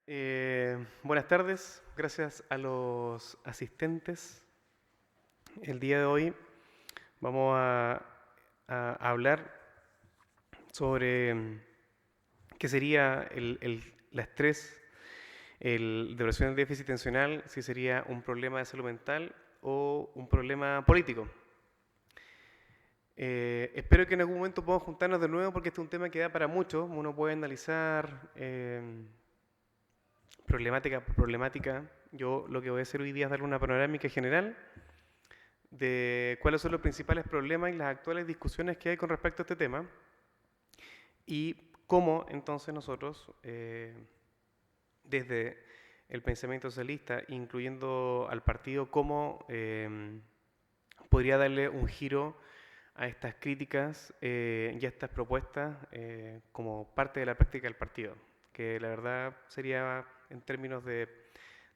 Buenas tardes, gracias a los asistentes. El día de hoy vamos a hablar sobre qué sería la estrés, depresión del déficit atencional, si sería un problema de salud mental o un problema político. Espero que en algún momento podamos juntarnos de nuevo porque este es un tema que da para mucho. Uno puede analizar problemática por problemática. Yo lo que voy a hacer hoy día es darle una panorámica general de cuáles son los principales problemas y las actuales discusiones que hay con respecto a este tema y cómo entonces nosotros, desde el pensamiento socialista, incluyendo al partido, cómo podría darle un giro a estas críticas y a estas propuestas como parte de la práctica del partido, que la verdad sería en términos de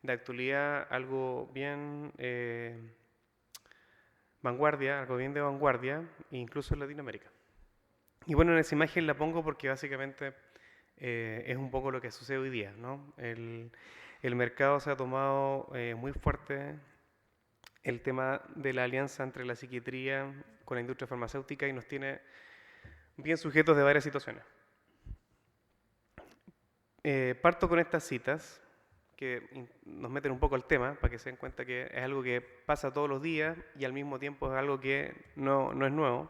actualidad algo bien vanguardia, algo bien de vanguardia, incluso en Latinoamérica. Y bueno, en esa imagen la pongo porque básicamente es un poco lo que sucede hoy día, ¿no? El mercado se ha tomado muy fuerte el tema de la alianza entre la psiquiatría con la industria farmacéutica y nos tiene bien sujetos de varias situaciones. Parto con estas citas que nos meten un poco al tema para que se den cuenta que es algo que pasa todos los días y al mismo tiempo es algo que no es nuevo.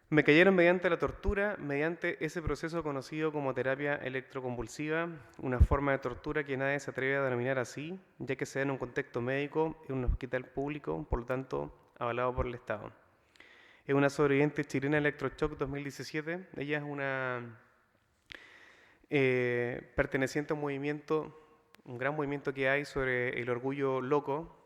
Me cayeron mediante la tortura, mediante ese proceso conocido como terapia electroconvulsiva, una forma de tortura que nadie se atreve a denominar así, ya que se da en un contexto médico, en un hospital público, por lo tanto, avalado por el Estado. Es una sobreviviente chilena de Electroshock 2017. Ella es una perteneciente a un movimiento, un gran movimiento que hay sobre el orgullo loco,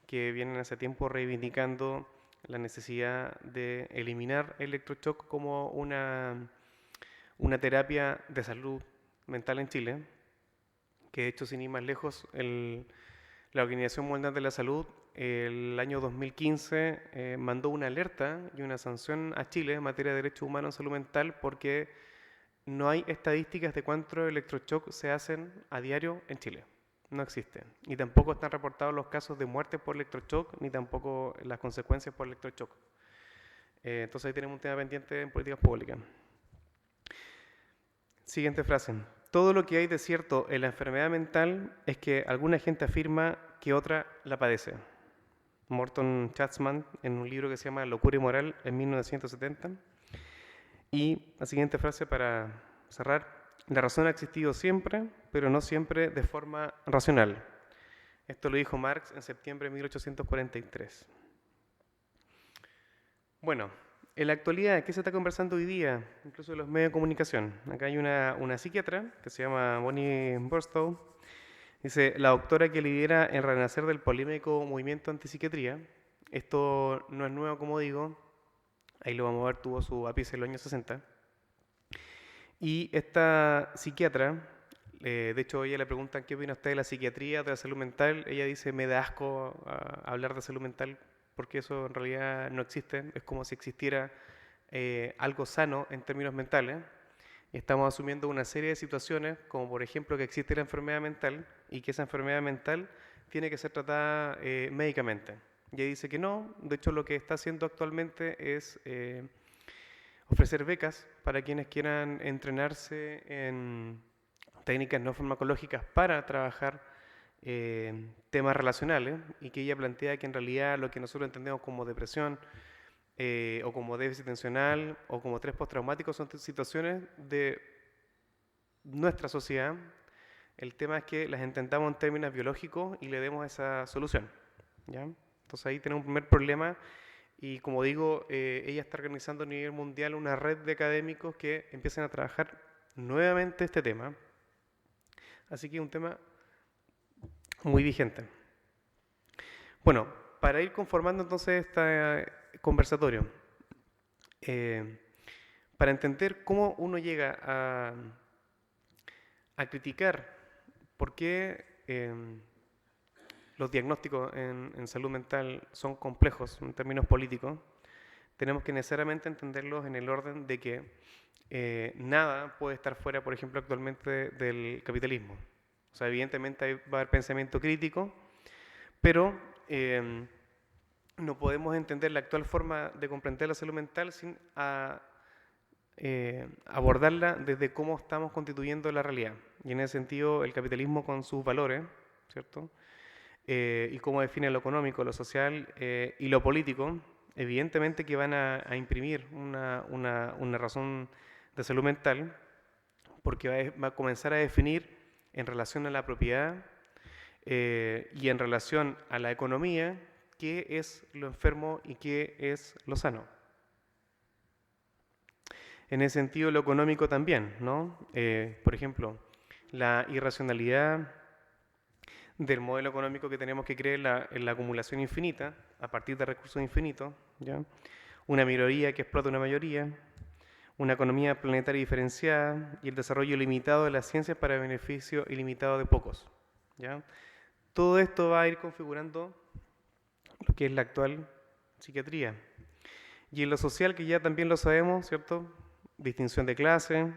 que vienen hace tiempo reivindicando la necesidad de eliminar el electroshock como una terapia de salud mental en Chile, que de hecho sin ir más lejos, la Organización Mundial de la Salud el año 2015 mandó una alerta y una sanción a Chile en materia de derechos humanos en salud mental porque no hay estadísticas de cuántos electroshock se hacen a diario en Chile. No existen. Y tampoco están reportados los casos de muerte por electroshock, ni tampoco las consecuencias por electroshock. Entonces ahí tenemos un tema pendiente en políticas públicas. Siguiente frase. Todo lo que hay de cierto en la enfermedad mental es que alguna gente afirma que otra la padece. Morton Chatzman en un libro que se llama Locura y Moral en 1970. Y la siguiente frase para cerrar. La razón ha existido siempre, pero no siempre de forma racional. Esto lo dijo Marx en septiembre de 1843. Bueno, en la actualidad, ¿qué se está conversando hoy día? Incluso en los medios de comunicación. Acá hay una psiquiatra que se llama Bonnie Burstow. Dice, la doctora que lidera el renacer del polémico movimiento antipsiquiatría. Esto no es nuevo, como digo. Ahí lo vamos a ver, tuvo su ápice en los años 60. Y esta psiquiatra, de hecho, ella le preguntan qué opina usted de la psiquiatría, de la salud mental. Ella dice, me da asco hablar de salud mental porque eso en realidad no existe. Es como si existiera algo sano en términos mentales. Y estamos asumiendo una serie de situaciones, como por ejemplo que existe la enfermedad mental y que esa enfermedad mental tiene que ser tratada médicamente. Y ella dice que no, de hecho lo que está haciendo actualmente es ofrecer becas para quienes quieran entrenarse en técnicas no farmacológicas para trabajar temas relacionales y que ella plantea que en realidad lo que nosotros entendemos como depresión o como déficit atencional o como estrés postraumático son situaciones de nuestra sociedad. El tema es que las entendamos en términos biológicos y le demos esa solución, ¿ya? Entonces ahí tenemos un primer problema y como digo, ella está organizando a nivel mundial una red de académicos que empiezan a trabajar nuevamente este tema. Así que es un tema muy vigente. Bueno, para ir conformando entonces este conversatorio, para entender cómo uno llega a criticar por qué los diagnósticos en salud mental son complejos en términos políticos, tenemos que necesariamente entenderlos en el orden de que nada puede estar fuera, por ejemplo, actualmente del capitalismo. O sea, evidentemente va a haber pensamiento crítico, pero no podemos entender la actual forma de comprender la salud mental sin abordarla desde cómo estamos constituyendo la realidad. Y en ese sentido, el capitalismo con sus valores, ¿cierto? Y cómo define lo económico, lo social y lo político, evidentemente que van a imprimir una razón de salud mental, porque va a comenzar a definir en relación a la propiedad y en relación a la economía qué es lo enfermo y qué es lo sano. En ese sentido, lo económico también, ¿no? Por ejemplo, la irracionalidad del modelo económico que tenemos que creer en la acumulación infinita, a partir de recursos infinitos, ¿ya? Una minoría que explota una mayoría, una economía planetaria diferenciada y el desarrollo limitado de las ciencias para beneficio ilimitado de pocos, ¿ya? Todo esto va a ir configurando lo que es la actual psiquiatría. Y en lo social, que ya también lo sabemos, ¿cierto? Distinción de clase,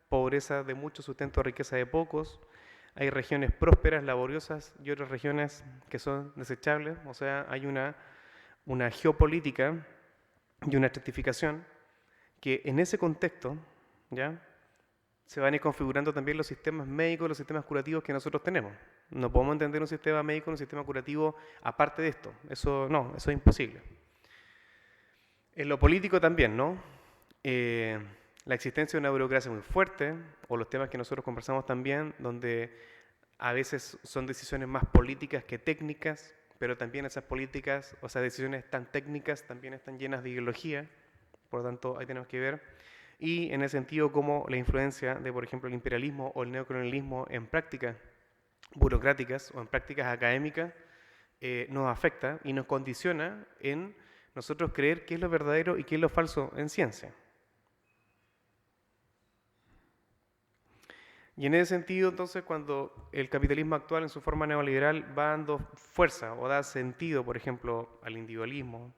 pobreza de muchos, sustento, riqueza de pocos. Hay regiones prósperas, laboriosas y otras regiones que son desechables. O sea, hay una geopolítica y una estratificación que en ese contexto, ¿ya?, se van a ir configurando también los sistemas médicos, los sistemas curativos que nosotros tenemos. No podemos entender un sistema médico, un sistema curativo aparte de esto. Eso no, eso es imposible. En lo político también, ¿no? La existencia de una burocracia muy fuerte, o los temas que nosotros conversamos también, donde a veces son decisiones más políticas que técnicas, pero también esas políticas, o sea, decisiones tan técnicas también están llenas de ideología, por lo tanto ahí tenemos que ver. Y en ese sentido, como la influencia de, por ejemplo, el imperialismo o el neocolonialismo en prácticas burocráticas o en prácticas académicas nos afecta y nos condiciona en nosotros creer qué es lo verdadero y qué es lo falso en ciencia. Y en ese sentido, entonces, cuando el capitalismo actual en su forma neoliberal va dando fuerza o da sentido, por ejemplo, al individualismo,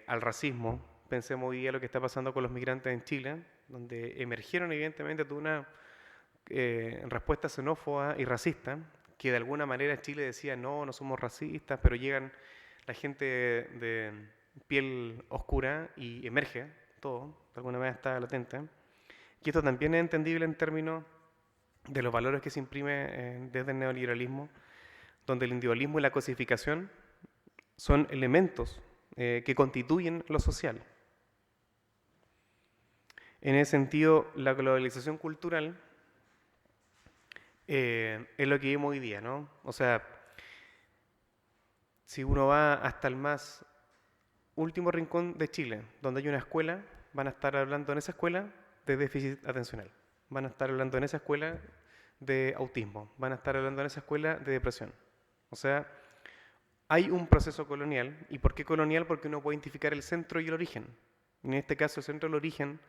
al racismo, pensemos hoy día lo que está pasando con los migrantes en Chile, donde emergieron evidentemente toda una respuesta xenófoba y racista, que de alguna manera Chile decía, no, no somos racistas, pero llegan la gente de piel oscura y emerge todo, de alguna manera está latente. Y esto también es entendible en términos de los valores que se imprime desde el neoliberalismo, donde el individualismo y la cosificación son elementos que constituyen lo social. En ese sentido, la globalización cultural es lo que vivimos hoy día, ¿no? O sea, si uno va hasta el más último rincón de Chile, donde hay una escuela, van a estar hablando en esa escuela de déficit atencional, van a estar hablando en esa escuela de autismo, van a estar hablando en esa escuela de depresión. O sea, hay un proceso colonial. ¿Y por qué colonial? Porque uno puede identificar el centro y el origen. En este caso, el centro y el origen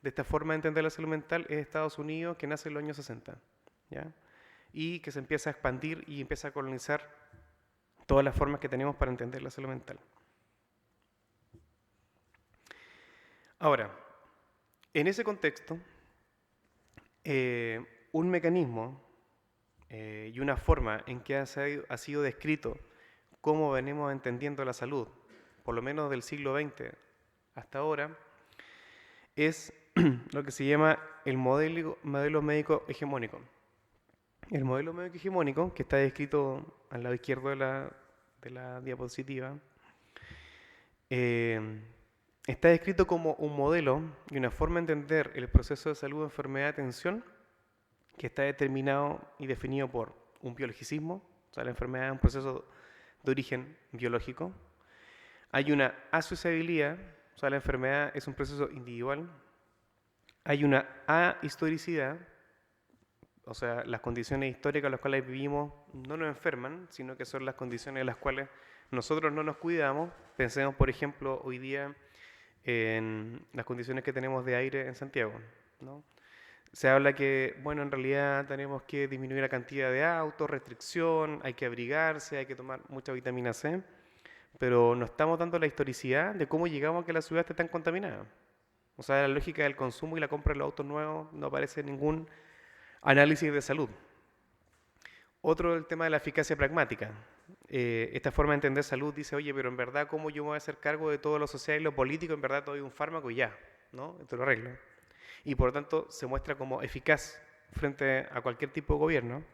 de esta forma de entender la salud mental es Estados Unidos, que nace en los años 60, ¿ya? Y que se empieza a expandir y empieza a colonizar todas las formas que tenemos para entender la salud mental. Ahora, en ese contexto, un mecanismo y una forma en que ha sido descrito cómo venimos entendiendo la salud, por lo menos del siglo XX hasta ahora, es lo que se llama el modelo médico hegemónico. El modelo médico hegemónico, que está descrito al lado izquierdo de la diapositiva, está descrito como un modelo y una forma de entender el proceso de salud, enfermedad, atención, que está determinado y definido por un biologicismo, o sea, la enfermedad es un proceso de origen biológico. Hay una asociabilidad, o sea, la enfermedad es un proceso individual. Hay una ahistoricidad, o sea, las condiciones históricas en las cuales vivimos no nos enferman, sino que son las condiciones en las cuales nosotros no nos cuidamos. Pensemos, por ejemplo, hoy día en las condiciones que tenemos de aire en Santiago, ¿no? Se habla que, bueno, en realidad tenemos que disminuir la cantidad de autos, restricción, hay que abrigarse, hay que tomar mucha vitamina C, pero no estamos dando la historicidad de cómo llegamos a que la ciudad esté tan contaminada. O sea, la lógica del consumo y la compra de los autos nuevos no aparece en ningún análisis de salud. Otro, el tema de la eficacia pragmática. Esta forma de entender salud dice, oye, pero en verdad, ¿cómo yo me voy a hacer cargo de todo lo social y lo político? En verdad, te doy un fármaco y ya, ¿no? Esto lo arreglo. Y por lo tanto, se muestra como eficaz frente a cualquier tipo de gobierno.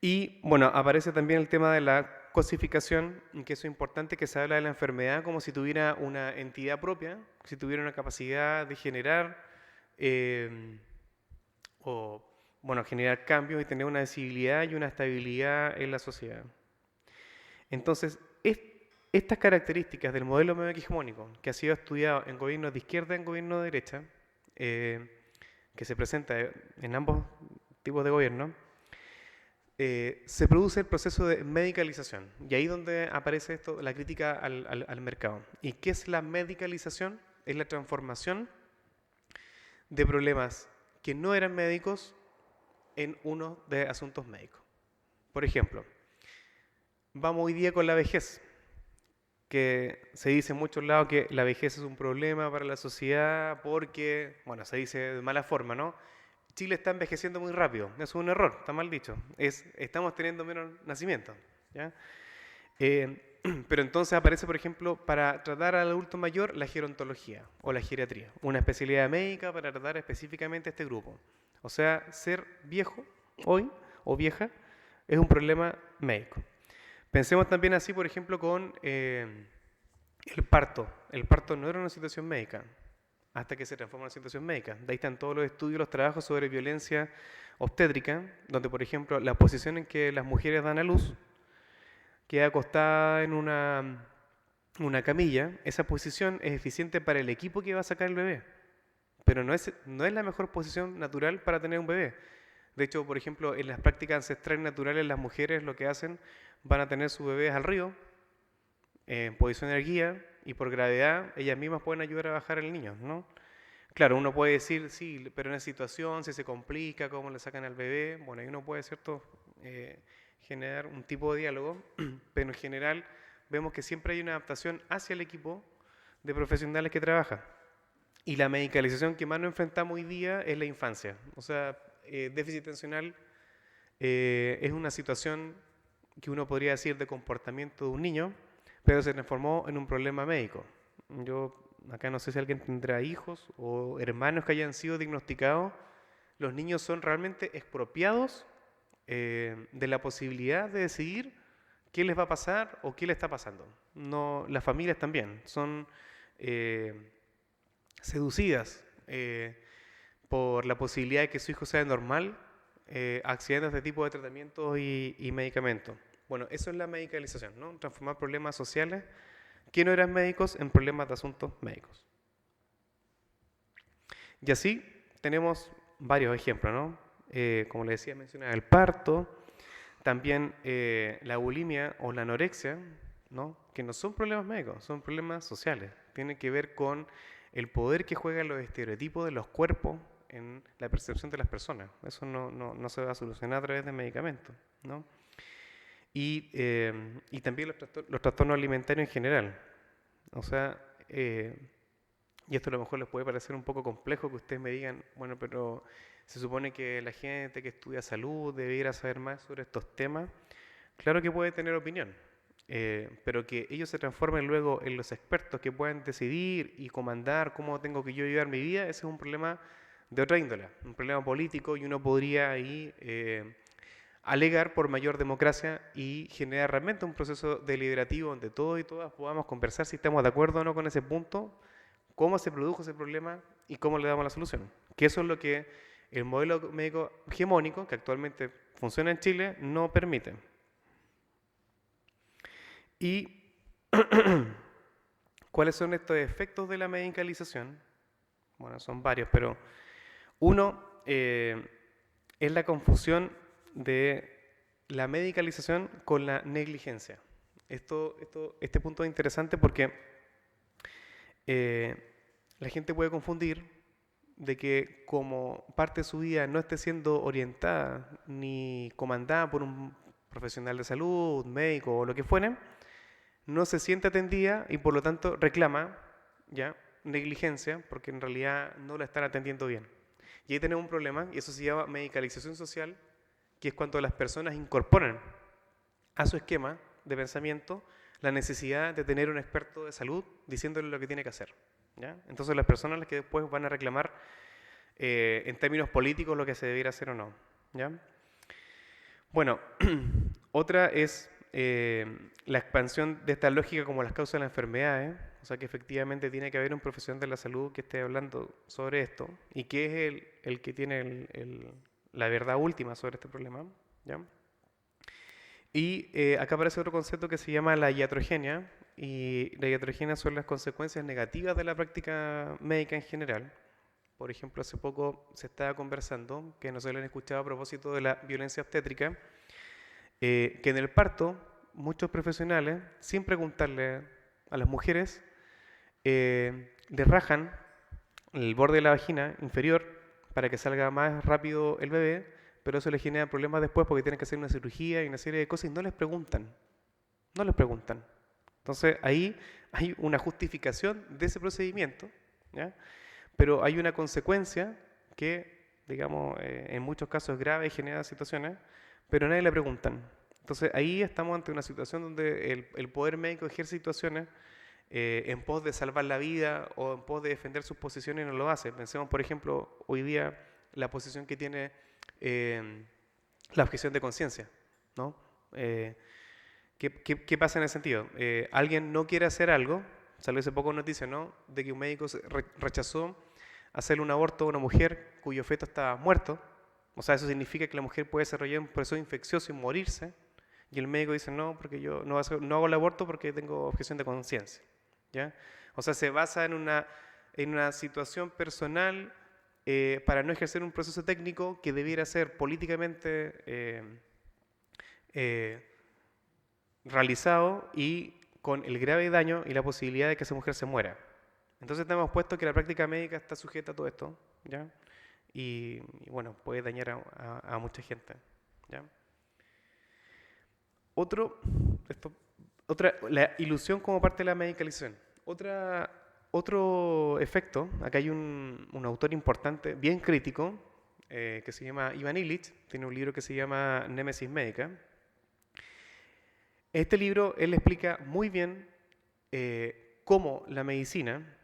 Y bueno, aparece también el tema de la cosificación, que eso es importante, que se habla de la enfermedad como si tuviera una entidad propia, si tuviera una capacidad de generar eh, o bueno, generar cambios y tener una visibilidad y una estabilidad en la sociedad. Entonces, estas características del modelo medio hegemónico, que ha sido estudiado en gobiernos de izquierda y en gobiernos de derecha, que se presenta en ambos tipos de gobierno, se produce el proceso de medicalización. Y ahí es donde aparece esto, la crítica al mercado. ¿Y qué es la medicalización? Es la transformación de problemas que no eran médicos en uno de asuntos médicos. Por ejemplo, vamos hoy día con la vejez, que se dice en muchos lados que la vejez es un problema para la sociedad porque, bueno, se dice de mala forma, ¿no? Chile está envejeciendo muy rápido, eso es un error, está mal dicho. Estamos teniendo menos nacimientos, ¿ya? Pero entonces aparece, por ejemplo, para tratar al adulto mayor, la gerontología o la geriatría, una especialidad médica para tratar específicamente a este grupo. O sea, ser viejo hoy o vieja es un problema médico. Pensemos también así, por ejemplo, con el parto. El parto no era una situación médica hasta que se transforma en una situación médica. De ahí están todos los estudios, los trabajos sobre violencia obstétrica, donde, por ejemplo, la posición en que las mujeres dan a luz queda acostada en una camilla. Esa posición es eficiente para el equipo que va a sacar el bebé, pero no es la mejor posición natural para tener un bebé. De hecho, por ejemplo, en las prácticas ancestrales naturales, las mujeres lo que hacen, van a tener sus bebés al río, en posición erguida, y por gravedad, ellas mismas pueden ayudar a bajar al niño, ¿no? Claro, uno puede decir, sí, pero en esa situación, si se complica, cómo le sacan al bebé, bueno, ahí uno puede, ¿cierto?, generar un tipo de diálogo, pero en general vemos que siempre hay una adaptación hacia el equipo de profesionales que trabaja. Y la medicalización que más nos enfrentamos hoy día es la infancia. O sea, déficit atencional es una situación que uno podría decir de comportamiento de un niño, pero se transformó en un problema médico. Yo acá no sé si alguien tendrá hijos o hermanos que hayan sido diagnosticados. Los niños son realmente expropiados de la posibilidad de decidir qué les va a pasar o qué les está pasando. No, las familias también son seducidas por la posibilidad de que su hijo sea normal, accediendo a este tipo de tratamientos y medicamentos. Bueno, eso es la medicalización, ¿no? Transformar problemas sociales que no eran médicos en problemas de asuntos médicos. Y así tenemos varios ejemplos, ¿no? Como les decía, mencionar el parto, también la bulimia o la anorexia, ¿no? Que no son problemas médicos, son problemas sociales. Tienen que ver con el poder que juegan los estereotipos de los cuerpos en la percepción de las personas. Eso no se va a solucionar a través de medicamentos, ¿no? Y también los trastornos alimentarios en general. O sea, y esto a lo mejor les puede parecer un poco complejo que ustedes me digan, bueno, pero se supone que la gente que estudia salud debiera saber más sobre estos temas. Claro que puede tener opinión, pero que ellos se transformen luego en los expertos que puedan decidir y comandar cómo tengo que yo llevar mi vida, ese es un problema de otra índole, un problema político, y uno podría ahí alegar por mayor democracia y generar realmente un proceso deliberativo donde todos y todas podamos conversar si estamos de acuerdo o no con ese punto, cómo se produjo ese problema y cómo le damos la solución. Que eso es lo que el modelo médico hegemónico, que actualmente funciona en Chile, no permite. ¿Y cuáles son estos efectos de la medicalización? Bueno, son varios, pero uno es la confusión de la medicalización con la negligencia. Este punto es interesante porque la gente puede confundir de que como parte de su vida no esté siendo orientada ni comandada por un profesional de salud, médico o lo que fuere, no se siente atendida y por lo tanto reclama ya negligencia porque en realidad no la están atendiendo bien. Y ahí tenemos un problema, y eso se llama medicalización social, que es cuando las personas incorporan a su esquema de pensamiento la necesidad de tener un experto de salud diciéndole lo que tiene que hacer, ¿ya? Entonces las personas las que después van a reclamar en términos políticos lo que se debiera hacer o no, ¿ya? Bueno, otra es la expansión de esta lógica como las causas de las enfermedades, o sea que efectivamente tiene que haber un profesional de la salud que esté hablando sobre esto y que es el que tiene la verdad última sobre este problema, ¿ya? Y acá aparece otro concepto que se llama la iatrogenia, y la iatrogenia son las consecuencias negativas de la práctica médica en general. Por ejemplo, hace poco se estaba conversando, que no se lo han escuchado a propósito de la violencia obstétrica, que en el parto muchos profesionales, sin preguntarle a las mujeres, le rajan el borde de la vagina inferior para que salga más rápido el bebé, pero eso les genera problemas después porque tienen que hacer una cirugía y una serie de cosas y no les preguntan. No les preguntan. Entonces ahí hay una justificación de ese procedimiento, ¿ya? Pero hay una consecuencia que, digamos, en muchos casos es grave y genera situaciones, pero a nadie le preguntan. Entonces ahí estamos ante una situación donde el poder médico ejerce situaciones en pos de salvar la vida o en pos de defender sus posiciones y no lo hace. Pensemos, por ejemplo, hoy día la posición que tiene la objeción de conciencia, ¿no? ¿Qué pasa en ese sentido? Alguien no quiere hacer algo, salió hace poco noticia, ¿no? De que un médico rechazó hacerle un aborto a una mujer cuyo feto estaba muerto. O sea, eso significa que la mujer puede desarrollar un proceso infeccioso y morirse. Y el médico dice, no, porque yo no hago el aborto porque tengo objeción de conciencia, ¿ya? O sea, se basa en una situación personal para no ejercer un proceso técnico que debiera ser políticamente realizado y con el grave daño y la posibilidad de que esa mujer se muera. Entonces tenemos puesto que la práctica médica está sujeta a todo esto, ¿ya? Y bueno, puede dañar a mucha gente, ¿ya? La ilusión como parte de la medicalización. Otro efecto, acá hay un autor importante, bien crítico, que se llama Ivan Illich, tiene un libro que se llama Némesis Médica. Este libro, él explica muy bien cómo la medicina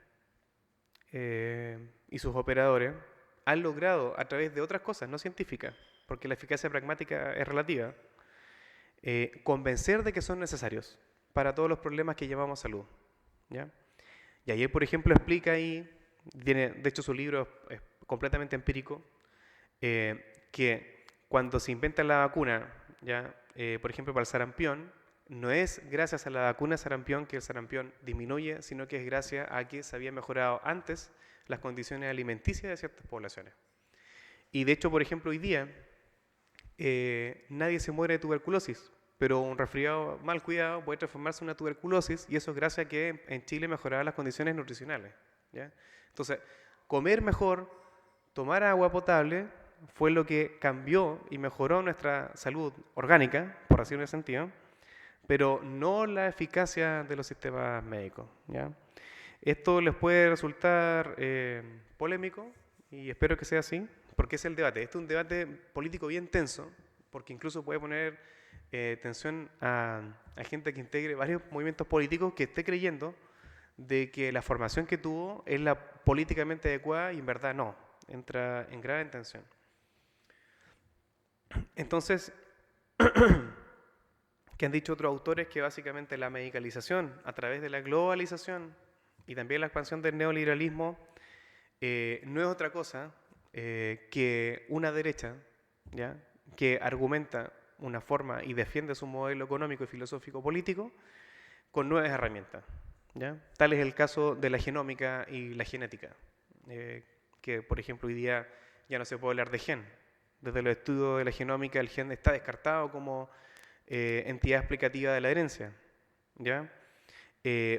y sus operadores han logrado, a través de otras cosas no científicas, porque la eficacia pragmática es relativa, convencer de que son necesarios para todos los problemas que llamamos salud, ¿ya? Y ayer, por ejemplo, explica ahí, de hecho su libro es completamente empírico, que cuando se inventa la vacuna, ¿ya? Por ejemplo, para el sarampión, no es gracias a la vacuna sarampión que el sarampión disminuye, sino que es gracias a que se habían mejorado antes las condiciones alimenticias de ciertas poblaciones. Y de hecho, por ejemplo, hoy día nadie se muere de tuberculosis, pero un resfriado mal cuidado puede transformarse en una tuberculosis y eso es gracias a que en Chile mejoraban las condiciones nutricionales, ¿ya? Entonces, comer mejor, tomar agua potable, fue lo que cambió y mejoró nuestra salud orgánica, por así decirlo, sentido, pero no la eficacia de los sistemas médicos, ¿ya? Esto les puede resultar polémico y espero que sea así, porque es el debate. Este es un debate político bien tenso, porque incluso puede poner tensión a gente que integre varios movimientos políticos que esté creyendo de que la formación que tuvo es la políticamente adecuada y en verdad no, entra en grave tensión. Entonces, que han dicho otros autores que básicamente la medicalización a través de la globalización y también la expansión del neoliberalismo no es otra cosa que una derecha, ¿ya?, que argumenta una forma y defiende su modelo económico y filosófico político con nuevas herramientas, ¿ya? Tal es el caso de la genómica y la genética, que por ejemplo hoy día ya no se puede hablar de gen. Desde los estudios de la genómica el gen está descartado como entidad explicativa de la herencia, ¿ya?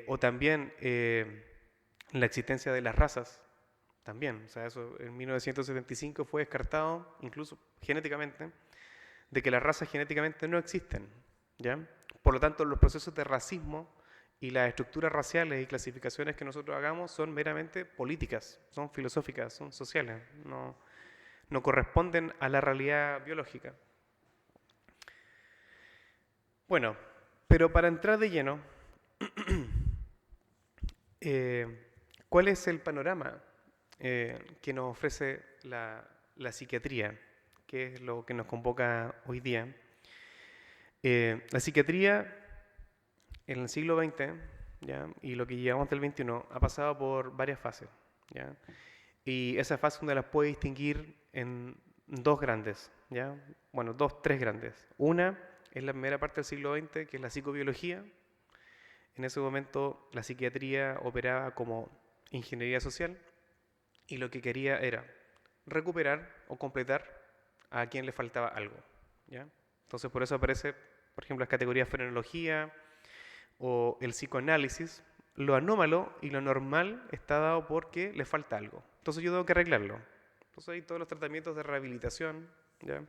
O también la existencia de las razas, también, o sea, eso en 1975 fue descartado, incluso genéticamente, de que las razas genéticamente no existen, ¿ya? Por lo tanto, los procesos de racismo y las estructuras raciales y clasificaciones que nosotros hagamos son meramente políticas, son filosóficas, son sociales, no corresponden a la realidad biológica. Bueno, pero para entrar de lleno, ¿cuál es el panorama que nos ofrece la psiquiatría? ¿Qué es lo que nos convoca hoy día? La psiquiatría en el siglo XX, ¿ya? Y lo que llevamos del XXI ha pasado por varias fases, ¿ya? Y esa fase uno las puede distinguir en dos grandes, ¿ya? Bueno, dos, tres grandes. Una es la primera parte del siglo XX, que es la psicobiología. En ese momento la psiquiatría operaba como ingeniería social y lo que quería era recuperar o completar a quien le faltaba algo, ¿ya? Entonces por eso aparece, por ejemplo, las categorías frenología o el psicoanálisis. Lo anómalo y lo normal está dado porque le falta algo. Entonces yo tengo que arreglarlo. Entonces hay todos los tratamientos de rehabilitación, ¿ya?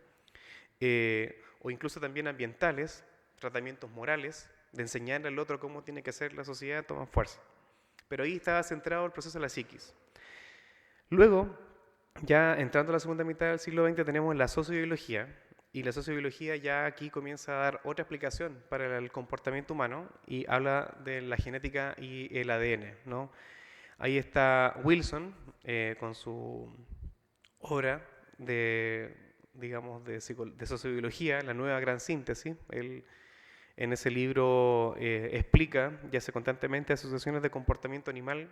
O incluso también ambientales, tratamientos morales, de enseñarle al otro cómo tiene que ser la sociedad, toman fuerza. Pero ahí estaba centrado el proceso de la psiquis. Luego, ya entrando a la segunda mitad del siglo XX, tenemos la sociobiología, y la sociobiología ya aquí comienza a dar otra explicación para el comportamiento humano y habla de la genética y el ADN, ¿no? Ahí está Wilson con su obra de, digamos, de sociobiología, la nueva gran síntesis. Él en ese libro explica y hace constantemente asociaciones de comportamiento animal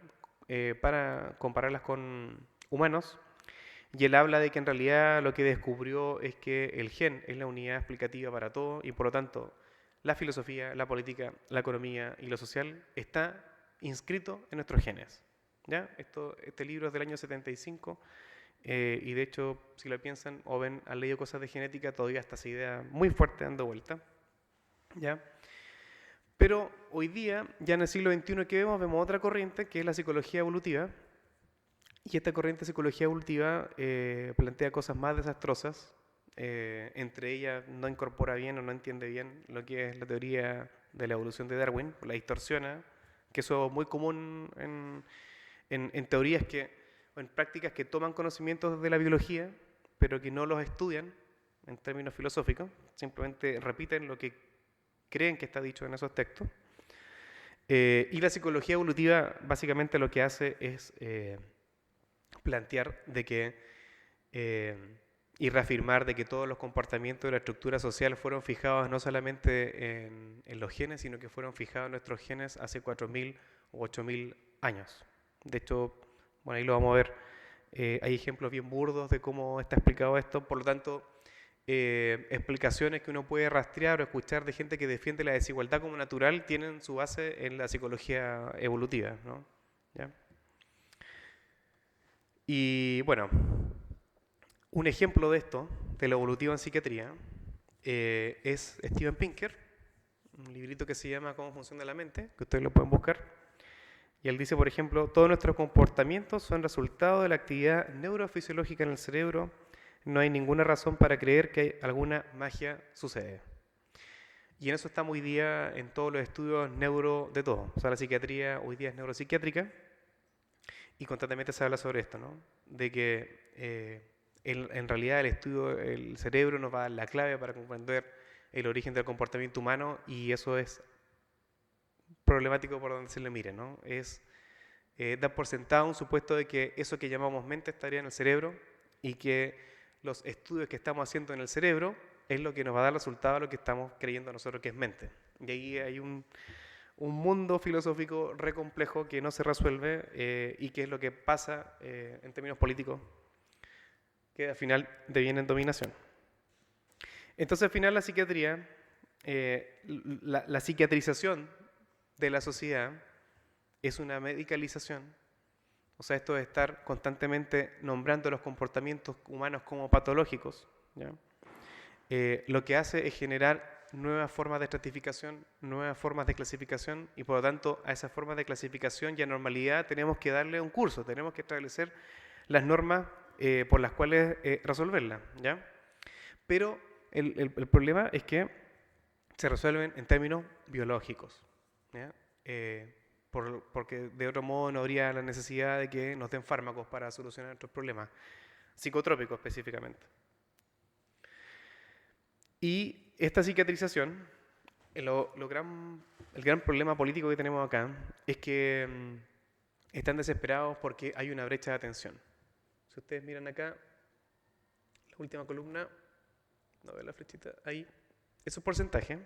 para compararlas con humanos. Y él habla de que en realidad lo que descubrió es que el gen es la unidad explicativa para todo y por lo tanto la filosofía, la política, la economía y lo social está inscrito en nuestros genes. ¿Ya? Este libro es del año 75 y de hecho si lo piensan o ven, han leído cosas de genética, todavía está esa idea muy fuerte dando vuelta. ¿Ya? Pero hoy día, ya en el siglo XXI, ¿qué vemos? Vemos otra corriente que es la psicología evolutiva. Y esta corriente de psicología evolutiva plantea cosas más desastrosas. Entre ellas no incorpora bien o no entiende bien lo que es la teoría de la evolución de Darwin, la distorsiona, que eso es muy común en teorías o en prácticas que toman conocimientos de la biología, pero que no los estudian en términos filosóficos, simplemente repiten lo que creen que está dicho en esos textos. Y la psicología evolutiva básicamente lo que hace es plantear de que y reafirmar de que todos los comportamientos de la estructura social fueron fijados no solamente en los genes, sino que fueron fijados en nuestros genes hace 4.000 o 8.000 años. De hecho, bueno, ahí lo vamos a ver. Hay ejemplos bien burdos de cómo está explicado esto, por lo tanto, explicaciones que uno puede rastrear o escuchar de gente que defiende la desigualdad como natural tienen su base en la psicología evolutiva, ¿no? ¿Ya? Y bueno, un ejemplo de esto, de lo evolutivo en psiquiatría, es Steven Pinker, un librito que se llama Cómo funciona la mente, que ustedes lo pueden buscar. Y él dice, por ejemplo, todos nuestros comportamientos son resultado de la actividad neurofisiológica en el cerebro. No hay ninguna razón para creer que alguna magia sucede. Y en eso estamos hoy día en todos los estudios neuro de todo. O sea, la psiquiatría hoy día es neuropsiquiátrica y constantemente se habla sobre esto, ¿no? De que en realidad el estudio del cerebro nos va a dar la clave para comprender el origen del comportamiento humano y eso es problemático por donde se le mire, ¿no? Es dar por sentado un supuesto de que eso que llamamos mente estaría en el cerebro y que los estudios que estamos haciendo en el cerebro es lo que nos va a dar resultado a lo que estamos creyendo nosotros que es mente. Y ahí hay un mundo filosófico re complejo que no se resuelve y que es lo que pasa en términos políticos, que al final deviene en dominación. Entonces al final la psiquiatría, la psiquiatrización de la sociedad es una medicalización. O sea, esto de estar constantemente nombrando los comportamientos humanos como patológicos, ¿ya? Lo que hace es generar nuevas formas de estratificación, nuevas formas de clasificación y por lo tanto a esas formas de clasificación y a normalidad tenemos que darle un curso, tenemos que establecer las normas por las cuales resolverla, ¿ya? Pero el problema es que se resuelven en términos biológicos, ¿ya? Porque de otro modo no habría la necesidad de que nos den fármacos para solucionar nuestros problemas. psicotrópico específicamente. Y esta cicatrización, el gran problema político que tenemos acá es que están desesperados porque hay una brecha de atención. Si ustedes miran acá, la última columna, no veo la flechita ahí, esos porcentajes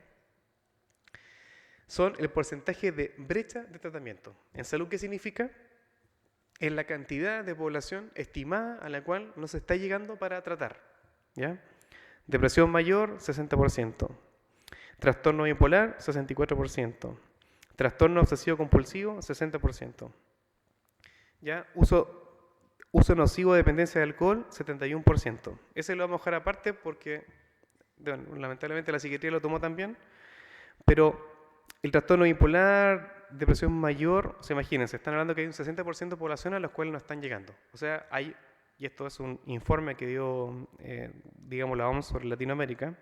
son el porcentaje de brecha de tratamiento. ¿En salud qué significa? Es la cantidad de población estimada a la cual no se está llegando para tratar. ¿Ya? Depresión mayor, 60%. Trastorno bipolar, 64%. Trastorno obsesivo compulsivo, 60%. ¿Ya? Uso nocivo de dependencia de alcohol, 71%. Ese lo vamos a dejar aparte porque, bueno, lamentablemente la psiquiatría lo tomó también, pero el trastorno bipolar, depresión mayor, imagínense, están hablando que hay un 60% de población a los cuales no están llegando. O sea, hay, y esto es un informe que dio, digamos, la OMS sobre Latinoamérica,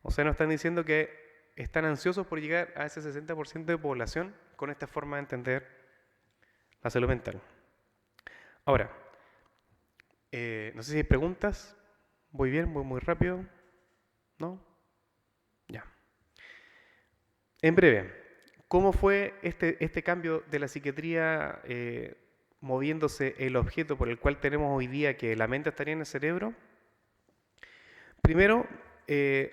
o sea, nos están diciendo que están ansiosos por llegar a ese 60% de población con esta forma de entender la salud mental. Ahora, no sé si hay preguntas. ¿Voy bien? ¿Voy muy rápido? ¿No? Ya. En breve, ¿cómo fue este cambio de la psiquiatría moviéndose el objeto por el cual tenemos hoy día que la mente estaría en el cerebro? Primero,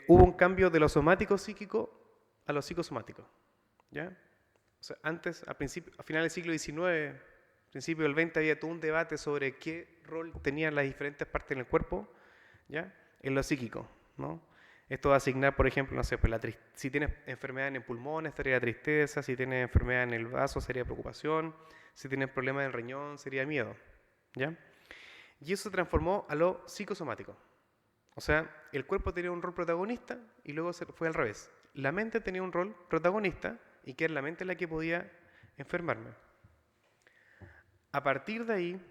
hubo un cambio de lo somático psíquico a lo psicosomático. ¿Ya? O sea, antes, a finales del siglo XIX, principio del XX, había todo un debate sobre qué rol tenían las diferentes partes en el cuerpo, ¿ya? En lo psíquico, ¿no? Esto va a asignar, por ejemplo, no sé, pues si tienes enfermedad en el pulmón, estaría tristeza; si tienes enfermedad en el vaso, sería preocupación; si tienes problemas en el riñón, sería miedo, ¿ya? Y eso se transformó a lo psicosomático. O sea, el cuerpo tenía un rol protagonista y luego se fue al revés. La mente tenía un rol protagonista y que era la mente la que podía enfermarme. A partir de ahí,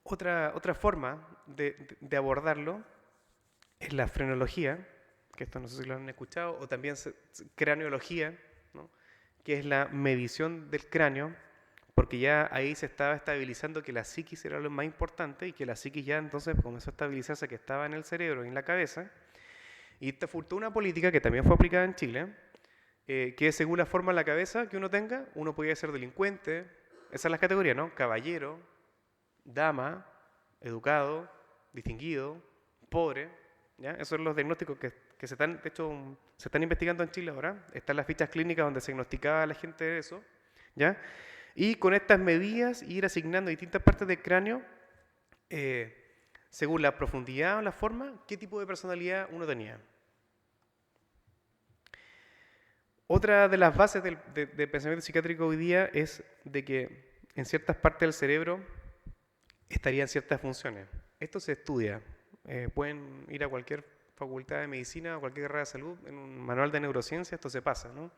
otra forma de abordarlo es la frenología, que esto no sé si lo han escuchado, o también craneología, ¿no? Que es la medición del cráneo, porque ya ahí se estaba estabilizando que la psiquis era lo más importante y que la psiquis ya entonces comenzó a estabilizarse, que estaba en el cerebro y en la cabeza. Y esta fue toda una política que también fue aplicada en Chile, que según la forma en la cabeza que uno tenga, uno podía ser delincuente, esas son las categorías, ¿no? Caballero, dama, educado, distinguido, pobre, ¿ya? Esos son los diagnósticos que se están, de hecho, se están investigando en Chile ahora. Están las fichas clínicas donde se diagnosticaba a la gente de eso, ¿ya? Y con estas medidas ir asignando distintas partes del cráneo, según la profundidad o la forma, qué tipo de personalidad uno tenía. Otra de las bases del pensamiento psiquiátrico hoy día es de que en ciertas partes del cerebro estarían ciertas funciones. Esto se estudia. Pueden ir a cualquier facultad de medicina o cualquier carrera de salud, en un manual de neurociencia esto se pasa, ¿no?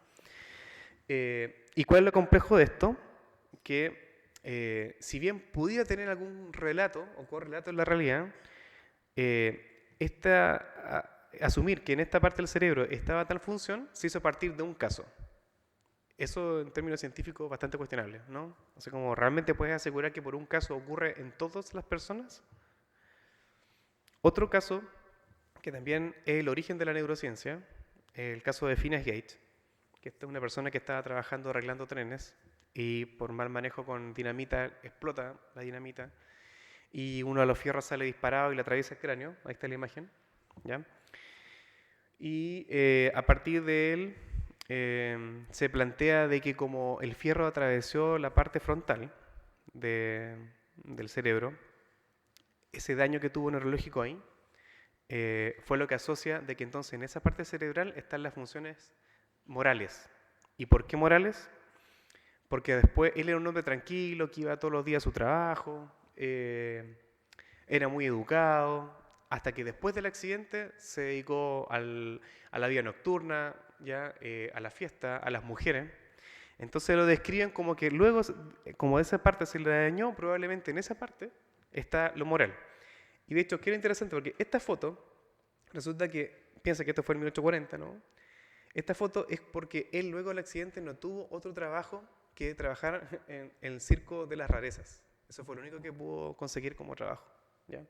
¿Y cuál es lo complejo de esto? Que si bien pudiera tener algún relato o correlato en la realidad, asumir que en esta parte del cerebro estaba tal función se hizo a partir de un caso. Eso en términos científicos es bastante cuestionable, ¿no? O sea, como realmente puedes asegurar que por un caso ocurre en todas las personas. Otro caso, que también es el origen de la neurociencia, el caso de Phineas Gage, que esta es una persona que estaba trabajando arreglando trenes y por mal manejo con dinamita explota la dinamita y uno de los fierros sale disparado y le atraviesa el cráneo. Ahí está la imagen, ¿ya? Y a partir de él se plantea de que como el fierro atravesó la parte frontal del cerebro, ese daño que tuvo neurológico ahí fue lo que asocia de que entonces en esa parte cerebral están las funciones morales. ¿Y por qué morales? Porque después él era un hombre tranquilo, que iba todos los días a su trabajo, era muy educado, hasta que después del accidente se dedicó a la vida nocturna, ¿ya? A la fiesta, a las mujeres. Entonces lo describen como que luego, como esa parte se le dañó, probablemente en esa parte está lo moral. Y de hecho, qué interesante, porque esta foto, resulta que, piensa que esto fue en 1840, ¿no? Esta foto es porque él luego del accidente no tuvo otro trabajo que trabajar en el circo de las rarezas. Eso fue lo único que pudo conseguir como trabajo. ¿ya?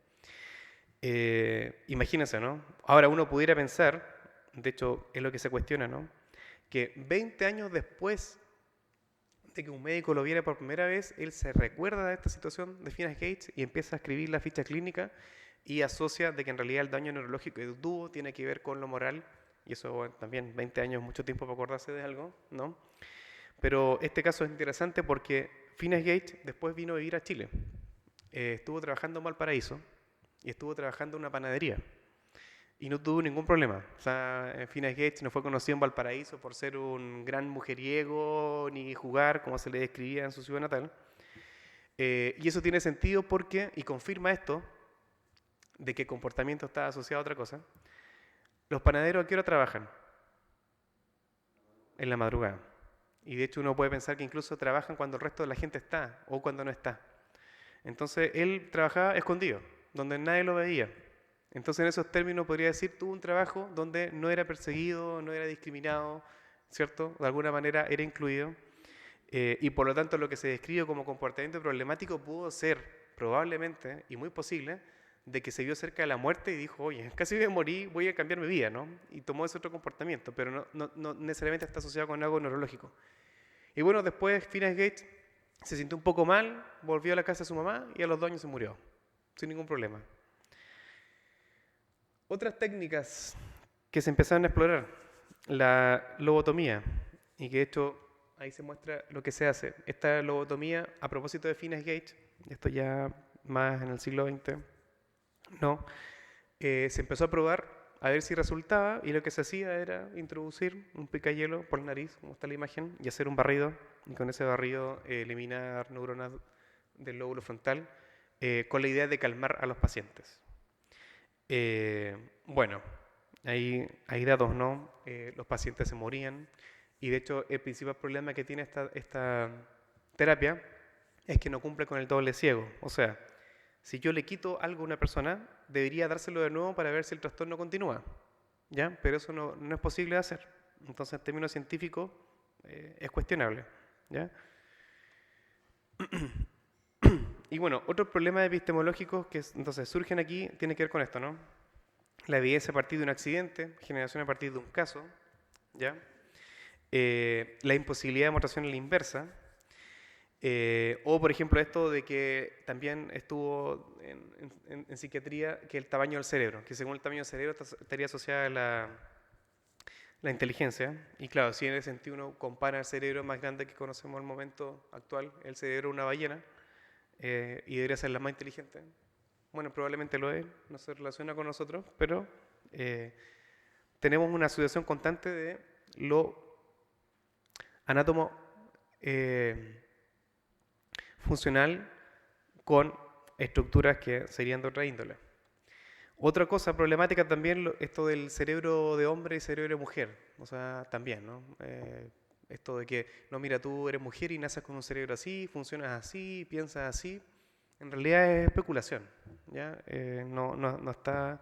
Imagínense, ¿no? Ahora uno pudiera pensar, de hecho es lo que se cuestiona, ¿no? Que 20 años después de que un médico lo viera por primera vez, él se recuerda de esta situación de Finas Gates y empieza a escribir la ficha clínica y asocia de que en realidad el daño neurológico que tuvo tiene que ver con lo moral, y eso bueno, también 20 años es mucho tiempo para acordarse de algo, ¿no? Pero este caso es interesante porque Finas Gates después vino a vivir a Chile. Estuvo trabajando en Valparaíso y estuvo trabajando en una panadería y no tuvo ningún problema. O sea, Finas Gates no fue conocido en Valparaíso por ser un gran mujeriego ni jugar como se le describía en su ciudad natal. Y eso tiene sentido porque, y confirma esto, de que comportamiento está asociado a otra cosa. Los panaderos, ¿a qué hora trabajan? En la madrugada. Y de hecho uno puede pensar que incluso trabajan cuando el resto de la gente está o cuando no está. Entonces él trabajaba escondido, donde nadie lo veía. Entonces en esos términos podría decir, tuvo un trabajo donde no era perseguido, no era discriminado, ¿cierto? De alguna manera era incluido. Y por lo tanto lo que se describe como comportamiento problemático pudo ser probablemente, y muy posible, de que se vio cerca de la muerte y dijo, oye, casi me morí, voy a cambiar mi vida, ¿no? Y tomó ese otro comportamiento, pero no necesariamente está asociado con algo neurológico. Y bueno, después Finas Gates se sintió un poco mal, volvió a la casa de su mamá y a los 2 años se murió, sin ningún problema. Otras técnicas que se empezaron a explorar, la lobotomía, y que de hecho ahí se muestra lo que se hace. Esta lobotomía, a propósito de Finas Gates, esto ya más en el siglo XX, no, se empezó a probar a ver si resultaba y lo que se hacía era introducir un picayelo por la nariz, como está la imagen, y hacer un barrido y con ese barrido eliminar neuronas del lóbulo frontal con la idea de calmar a los pacientes. Bueno, hay datos, ¿no? Los pacientes se morían y de hecho el principal problema que tiene esta terapia es que no cumple con el doble ciego. O sea, si yo le quito algo a una persona, debería dárselo de nuevo para ver si el trastorno continúa, ¿ya? Pero eso no es posible de hacer. Entonces, en términos científicos, es cuestionable, ¿ya? Y bueno, otros problemas epistemológicos que entonces surgen aquí tienen que ver con esto, ¿no? La evidencia a partir de un accidente, generación a partir de un caso, ¿ya? La imposibilidad de demostración en la inversa, o por ejemplo esto de que también estuvo en psiquiatría, que el tamaño del cerebro, que según el tamaño del cerebro estaría asociada a la inteligencia. Y claro, si en ese sentido uno compara el cerebro más grande que conocemos en el momento actual, el cerebro de una ballena, y debería ser la más inteligente. Bueno, probablemente lo es, no se relaciona con nosotros, pero tenemos una asociación constante de lo anátomo funcional con estructuras que serían de otra índole. Otra cosa problemática también, esto del cerebro de hombre y cerebro de mujer, o sea, también, ¿no? Esto de que, no, mira, tú eres mujer y naces con un cerebro así, funcionas así, piensas así, en realidad es especulación, ¿ya? No está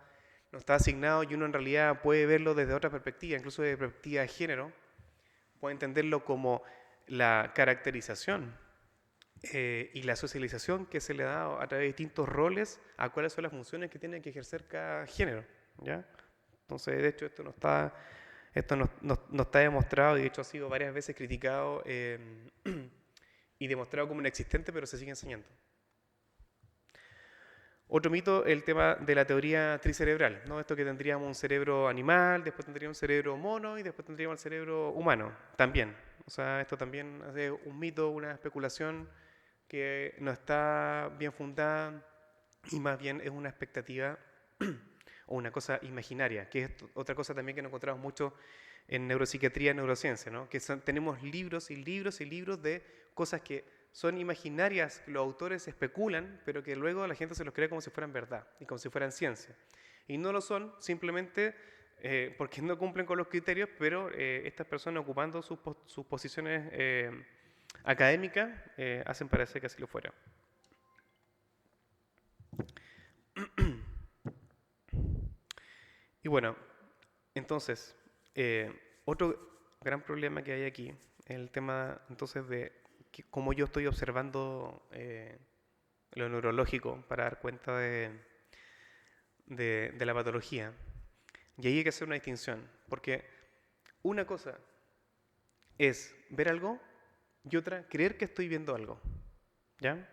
asignado y uno en realidad puede verlo desde otra perspectiva, incluso desde perspectiva de género, puede entenderlo como la caracterización y la socialización que se le da a través de distintos roles a cuáles son las funciones que tiene que ejercer cada género, ¿ya? Entonces, de hecho, esto no está demostrado y de hecho ha sido varias veces criticado y demostrado como inexistente, pero se sigue enseñando. Otro mito es el tema de la teoría tricerebral, ¿no? Esto que tendríamos un cerebro animal, después tendríamos un cerebro mono y después tendríamos el cerebro humano, también. O sea, esto también es un mito, una especulación que no está bien fundada y más bien es una expectativa o una cosa imaginaria, que es otra cosa también que nos encontramos mucho en neuropsiquiatría y neurociencia, ¿no? Que tenemos libros y libros y libros de cosas que son imaginarias, que los autores especulan, pero que luego la gente se los cree como si fueran verdad y como si fueran ciencia. Y no lo son, simplemente porque no cumplen con los criterios, pero estas personas ocupando sus posiciones académicas hacen parecer que así lo fuera. Y bueno, entonces, otro gran problema que hay aquí es el tema entonces de cómo yo estoy observando lo neurológico para dar cuenta de la patología. Y ahí hay que hacer una distinción, porque una cosa es ver algo y otra creer que estoy viendo algo, ¿ya?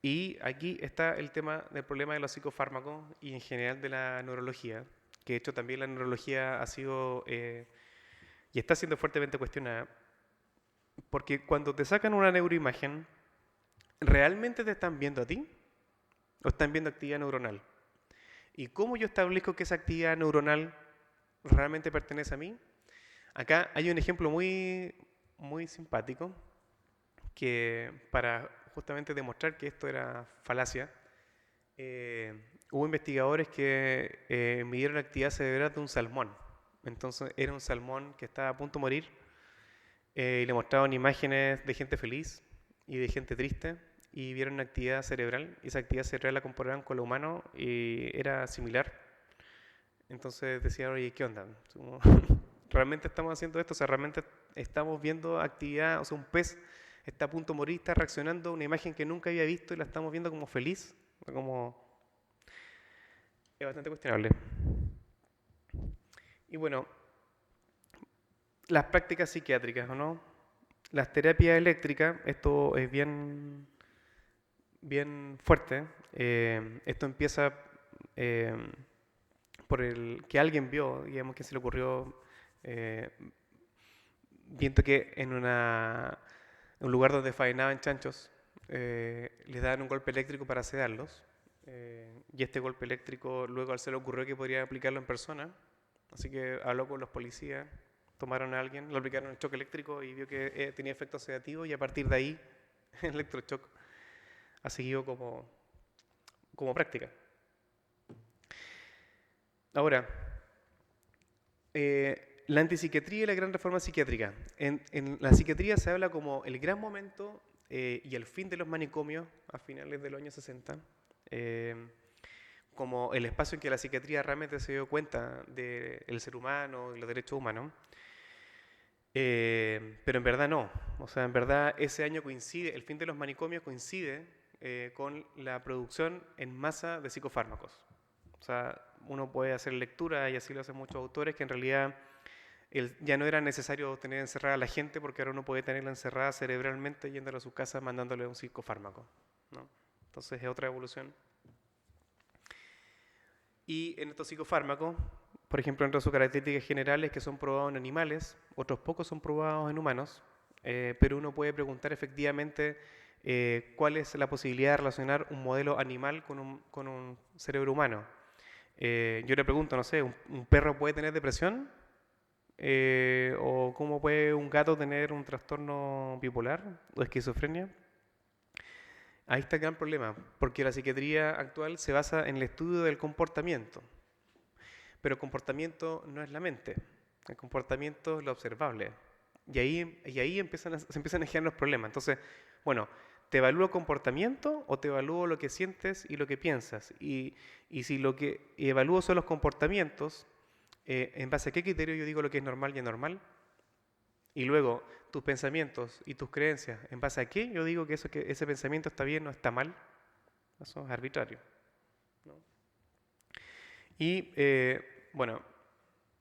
Y aquí está el tema del problema de los psicofármacos y en general de la neurología, que de hecho también la neurología ha sido y está siendo fuertemente cuestionada, porque cuando te sacan una neuroimagen, ¿realmente te están viendo a ti o están viendo actividad neuronal? ¿Y cómo yo establezco que esa actividad neuronal realmente pertenece a mí? Acá hay un ejemplo muy simpático que para justamente demostrar que esto era falacia, hubo investigadores que midieron la actividad cerebral de un salmón. Entonces era un salmón que estaba a punto de morir y le mostraban imágenes de gente feliz y de gente triste y vieron una actividad cerebral y esa actividad cerebral la comparaban con lo humano y era similar. Entonces decían, oye, ¿qué onda? ¿Realmente estamos haciendo esto? O sea, ¿realmente estamos viendo actividad? O sea, un pez está a punto de morir, está reaccionando a una imagen que nunca había visto y la estamos viendo como feliz. Como... Es bastante cuestionable. Y bueno, las prácticas psiquiátricas, ¿o no? Las terapias eléctricas, esto es bien fuerte. Esto empieza eh, por el que alguien vio, digamos que se le ocurrió, eh, viendo que en un lugar donde faenaban chanchos, les daban un golpe eléctrico para sedarlos. Y este golpe eléctrico luego al se le ocurrió que podría aplicarlo en persona. Así que habló con los policías, tomaron a alguien, le aplicaron el choque eléctrico y vio que tenía efectos sedativos y a partir de ahí el electroshock ha seguido como práctica. Ahora, la antipsiquiatría y la gran reforma psiquiátrica. En la psiquiatría se habla como el gran momento y el fin de los manicomios a finales de los años 60, como el espacio en que la psiquiatría realmente se dio cuenta del ser humano y los derechos humanos. Pero en verdad no. O sea, en verdad ese año coincide, el fin de los manicomios coincide con la producción en masa de psicofármacos. O sea, uno puede hacer lectura, y así lo hacen muchos autores, que en realidad ya no era necesario tener encerrada a la gente porque ahora uno puede tenerla encerrada cerebralmente yéndole a su casa mandándole un psicofármaco, ¿no? Entonces es otra evolución. Y en estos psicofármacos, por ejemplo, entre sus características generales que son probados en animales, otros pocos son probados en humanos, pero uno puede preguntar efectivamente cuál es la posibilidad de relacionar un modelo animal con un cerebro humano. Yo le pregunto, no sé, ¿un perro puede tener depresión? ¿O cómo puede un gato tener un trastorno bipolar o esquizofrenia? Ahí está el gran problema, porque la psiquiatría actual se basa en el estudio del comportamiento, pero el comportamiento no es la mente, el comportamiento es lo observable, y ahí se empiezan a generar los problemas. Entonces, bueno, ¿te evalúo comportamiento o te evalúo lo que sientes y lo que piensas? Y si lo que evalúo son los comportamientos, ¿en base a qué criterio yo digo lo que es normal y anormal? Y luego, tus pensamientos y tus creencias, ¿en base a qué yo digo que ese pensamiento está bien o está mal? Eso es arbitrario, ¿no? Y bueno,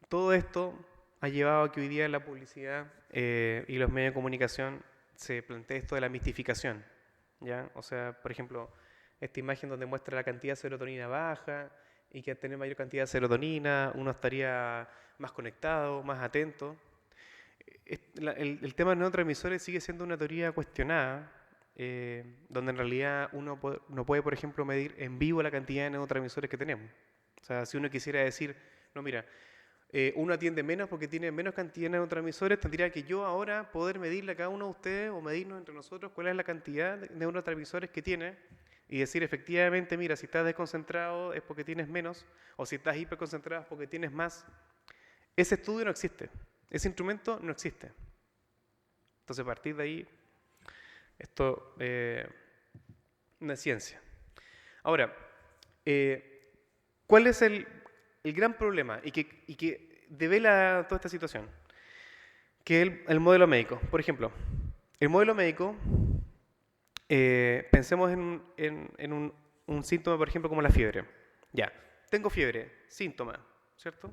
todo esto ha llevado a que hoy día la publicidad y los medios de comunicación se plantee esto de la mistificación, ¿ya? O sea, por ejemplo, esta imagen donde muestra la cantidad de serotonina baja y que al tener mayor cantidad de serotonina uno estaría más conectado, más atento. El tema de neurotransmisores sigue siendo una teoría cuestionada, donde en realidad uno no puede, por ejemplo, medir en vivo la cantidad de neurotransmisores que tenemos. O sea, si uno quisiera decir, no, mira, uno atiende menos porque tiene menos cantidad de neurotransmisores, tendría que yo ahora poder medirle a cada uno de ustedes o medirnos entre nosotros cuál es la cantidad de neurotransmisores que tiene y decir efectivamente, mira, si estás desconcentrado es porque tienes menos, o si estás hiperconcentrado es porque tienes más. Ese estudio no existe. Ese instrumento no existe. Entonces, a partir de ahí, esto no es ciencia. Ahora, ¿cuál es el gran problema y que devela toda esta situación? Que es el modelo médico. Por ejemplo, el modelo médico Pensemos un síntoma, por ejemplo, como la fiebre. Ya, tengo fiebre, síntoma, ¿cierto?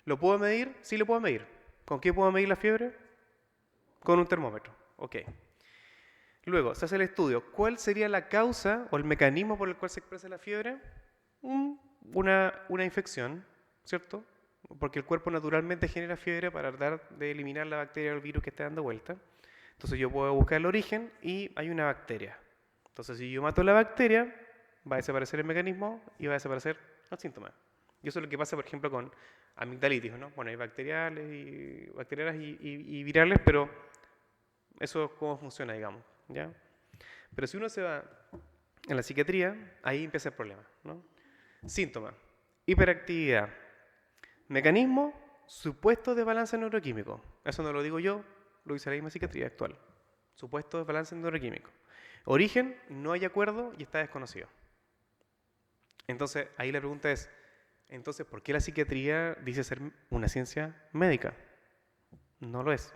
¿Lo puedo medir? Sí, lo puedo medir. ¿Con qué puedo medir la fiebre? Con un termómetro. Ok. Luego, se hace el estudio. ¿Cuál sería la causa o el mecanismo por el cual se expresa la fiebre? Una infección, ¿cierto? Porque el cuerpo naturalmente genera fiebre para tratar de eliminar la bacteria o el virus que está dando vuelta. Entonces yo puedo buscar el origen y hay una bacteria. Entonces si yo mato la bacteria, va a desaparecer el mecanismo y va a desaparecer el síntoma. Y eso es lo que pasa, por ejemplo, con amigdalitis, ¿no? Bueno, hay bacterianas y virales, pero eso es cómo funciona, digamos, ¿ya? Pero si uno se va en la psiquiatría, ahí empieza el problema, ¿no? Síntoma, hiperactividad. Mecanismo, supuesto de balance neuroquímico. Eso no lo digo yo, lo dice la misma psiquiatría actual. Supuesto de balance neuroquímico. Origen, no hay acuerdo y está desconocido. Entonces, ahí la pregunta es, entonces, ¿por qué la psiquiatría dice ser una ciencia médica? No lo es.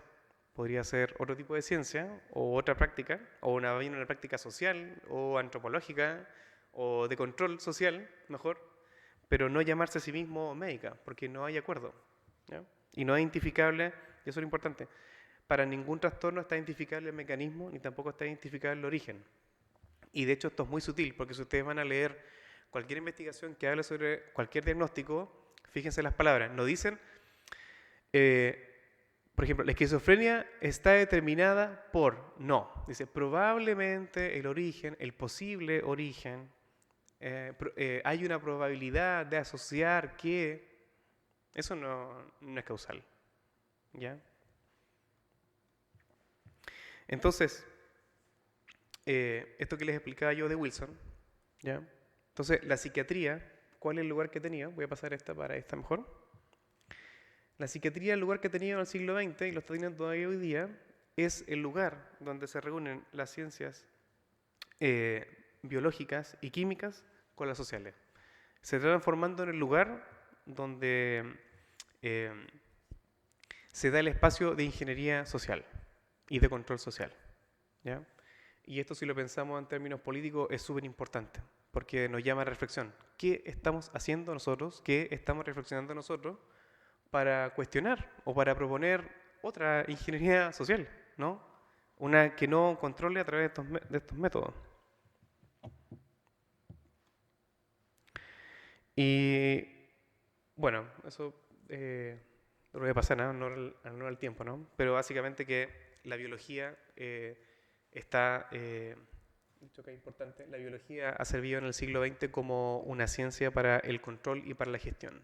Podría ser otro tipo de ciencia o otra práctica, o una práctica social o antropológica o de control social, mejor, pero no llamarse a sí mismo médica, porque no hay acuerdo, ¿ya? Y no es identificable, y eso es lo importante, para ningún trastorno está identificable el mecanismo, ni tampoco está identificable el origen. Y de hecho esto es muy sutil, porque si ustedes van a leer cualquier investigación que hable sobre cualquier diagnóstico, fíjense las palabras, no dicen, por ejemplo, la esquizofrenia está determinada por, no, dice probablemente el origen, el posible origen, hay una probabilidad de asociar que eso no es causal, ¿ya? Entonces, esto que les explicaba yo de Wilson, ¿ya? Entonces, la psiquiatría, ¿cuál es el lugar que tenía? Voy a pasar esta para esta mejor. La psiquiatría, el lugar que tenía en el siglo XX y lo está teniendo todavía hoy día, es el lugar donde se reúnen las ciencias biológicas y químicas con las sociales. Se está transformando en el lugar donde se da el espacio de ingeniería social y de control social, ¿ya? Y esto, si lo pensamos en términos políticos, es súper importante, porque nos llama a reflexión. ¿Qué estamos haciendo nosotros? ¿Qué estamos reflexionando nosotros para cuestionar o para proponer otra ingeniería social, ¿no? Una que no controle a través de estos métodos. Y bueno, eso no lo voy a pasar, ¿no? No al tiempo, ¿no? Pero básicamente que la biología está, dicho que es importante, la biología ha servido en el siglo XX como una ciencia para el control y para la gestión.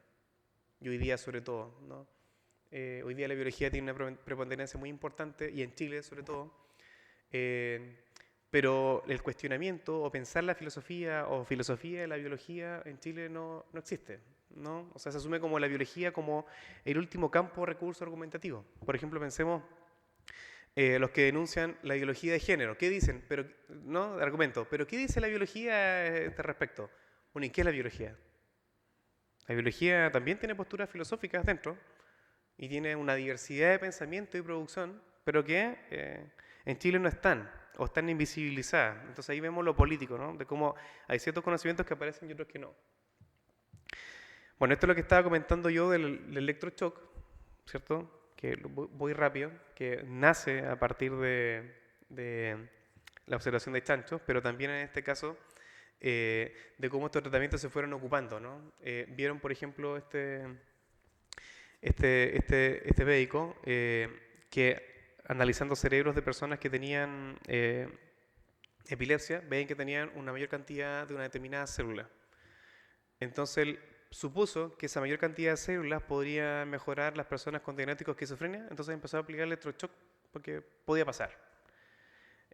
Y hoy día sobre todo, ¿no? Hoy día la biología tiene una preponderancia muy importante, y en Chile sobre todo, pero el cuestionamiento o pensar la filosofía o filosofía de la biología en Chile no existe, ¿no? O sea, se asume como la biología como el último campo de recurso argumentativo. Por ejemplo, pensemos los que denuncian la ideología de género. ¿Qué dicen? Pero, ¿no? Argumento. ¿Pero qué dice la biología a este respecto? Bueno, ¿y qué es la biología? La biología también tiene posturas filosóficas dentro y tiene una diversidad de pensamiento y producción, pero que en Chile no están o están invisibilizadas. Entonces ahí vemos lo político, ¿no? De cómo hay ciertos conocimientos que aparecen y otros que no. Bueno, esto es lo que estaba comentando yo del electroshock, ¿cierto? Que voy rápido, que nace a partir de la observación de chanchos, pero también en este caso de cómo estos tratamientos se fueron ocupando, ¿no? Vieron, por ejemplo, este médico que analizando cerebros de personas que tenían epilepsia, ven que tenían una mayor cantidad de una determinada célula. Entonces él supuso que esa mayor cantidad de células podría mejorar las personas con diagnóstico de esquizofrenia, entonces empezó a aplicar electroshock porque podía pasar.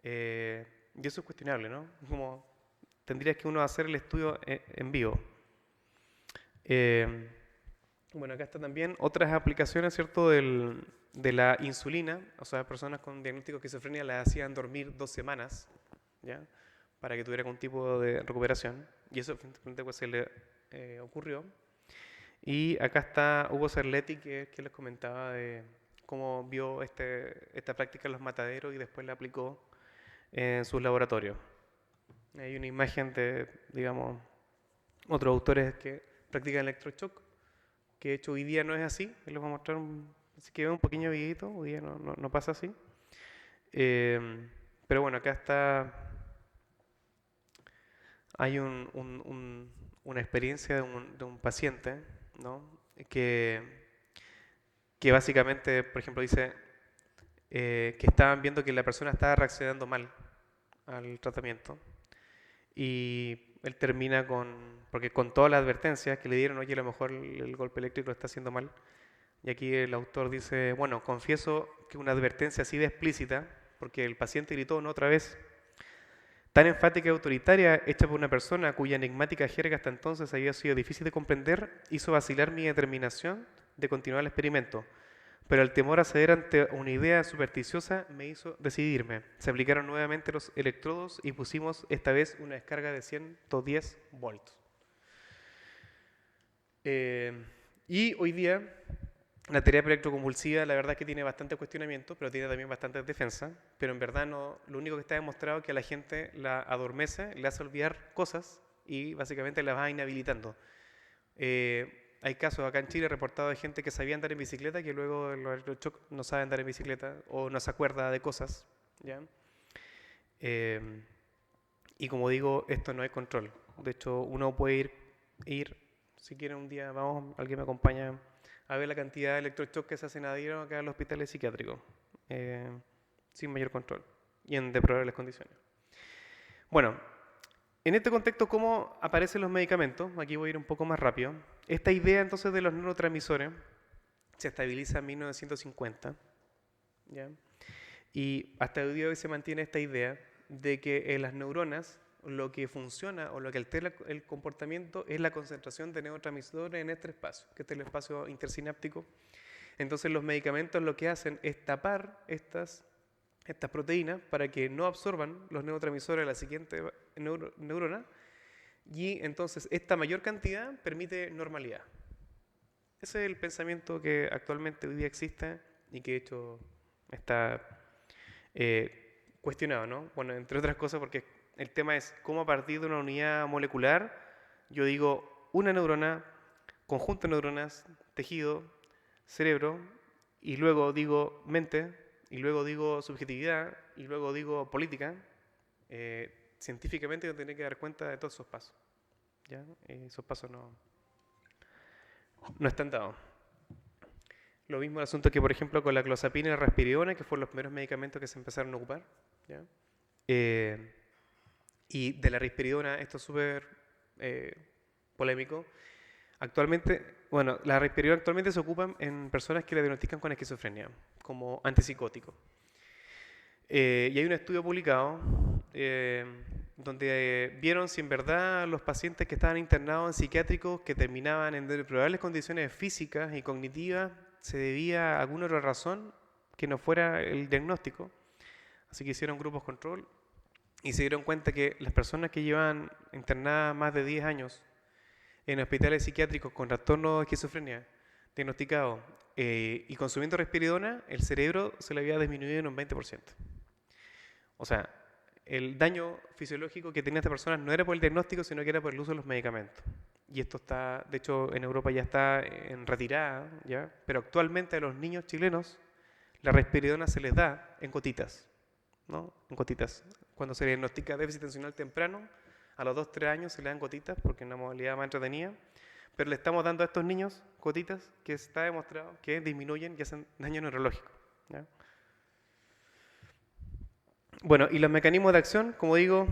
Y eso es cuestionable, ¿no? Como tendrías que uno hacer el estudio en vivo. Bueno, acá están también otras aplicaciones, ¿cierto? De la insulina, o sea, personas con diagnóstico de esquizofrenia las hacían dormir 2 semanas, ¿ya? Para que tuviera algún tipo de recuperación. Y eso finalmente pues, se le ocurrió. Y acá está Hugo Cerletti, que les comentaba de cómo vio esta práctica en los mataderos y después la aplicó en sus laboratorios. Hay una imagen de, digamos, otros autores que practican electroshock, que de hecho hoy día no es así, y les voy a mostrar, así que veo un pequeño videito, hoy día no pasa así. Pero bueno, acá está, hay una experiencia de un paciente, ¿no? que, que básicamente, por ejemplo, dice que estaban viendo que la persona estaba reaccionando mal al tratamiento y él termina porque con todas las advertencias que le dieron, oye, a lo mejor el golpe eléctrico lo está haciendo mal, y aquí el autor dice, bueno, confieso que una advertencia así de explícita, porque el paciente gritó no otra vez, tan enfática y autoritaria, hecha por una persona cuya enigmática jerga hasta entonces había sido difícil de comprender, hizo vacilar mi determinación de continuar el experimento. Pero el temor a ceder ante una idea supersticiosa me hizo decidirme. Se aplicaron nuevamente los electrodos y pusimos esta vez una descarga de 110 volts. Y hoy día la terapia electroconvulsiva, la verdad es que tiene bastante cuestionamiento, pero tiene también bastante defensa. Pero en verdad no, lo único que está demostrado es que a la gente la adormece, le hace olvidar cosas y básicamente la va inhabilitando. Hay casos acá en Chile reportados de gente que sabía andar en bicicleta que luego de los electroshock no sabe andar en bicicleta o no se acuerda de cosas, ¿ya? Y como digo, esto no hay control. De hecho, uno puede ir si quiere un día, vamos, alguien me acompaña a ver la cantidad de electroshock que se hacen a diario acá en los hospitales psiquiátricos, sin mayor control y en deplorables condiciones. Bueno, en este contexto, ¿cómo aparecen los medicamentos? Aquí voy a ir un poco más rápido. Esta idea entonces de los neurotransmisores se estabiliza en 1950, ¿ya? Y hasta el día de hoy se mantiene esta idea de que en las neuronas lo que funciona o lo que altera el comportamiento es la concentración de neurotransmisores en este espacio, que es el espacio intersináptico. Entonces los medicamentos lo que hacen es tapar estas proteínas para que no absorban los neurotransmisores de la siguiente neurona, y entonces esta mayor cantidad permite normalidad. Ese es el pensamiento que actualmente hoy día existe y que de hecho está cuestionado, ¿no? Bueno, entre otras cosas porque el tema es cómo a partir de una unidad molecular yo digo una neurona, conjunto de neuronas, tejido, cerebro, y luego digo mente, y luego digo subjetividad, y luego digo política. Científicamente yo tendría que dar cuenta de todos esos pasos, ¿ya? Esos pasos no están dados. Lo mismo el asunto que, por ejemplo, con la clozapina y la risperidona, que fueron los primeros medicamentos que se empezaron a ocupar, ¿ya? Y de la risperidona, esto es súper polémico. Actualmente, bueno, la risperidona actualmente se ocupa en personas que la diagnostican con esquizofrenia, como antipsicótico. Y hay un estudio publicado donde vieron si en verdad los pacientes que estaban internados en psiquiátricos que terminaban en deplorables condiciones físicas y cognitivas se debía a alguna otra razón que no fuera el diagnóstico. Así que hicieron grupos control y se dieron cuenta que las personas que llevan internadas más de 10 años en hospitales psiquiátricos con trastorno de esquizofrenia diagnosticado y consumiendo risperidona, el cerebro se le había disminuido en un 20%. O sea, el daño fisiológico que tenía esta persona no era por el diagnóstico, sino que era por el uso de los medicamentos. Y esto está, de hecho, en Europa ya está en retirada, ¿ya? Pero actualmente a los niños chilenos la risperidona se les da en gotitas, ¿no? En gotitas. Cuando se diagnostica déficit atencional temprano, a los 2-3 años se le dan gotitas porque es una modalidad más entretenida, pero le estamos dando a estos niños gotitas que está demostrado que disminuyen y hacen daño neurológico, ¿ya? Bueno, y los mecanismos de acción, como digo,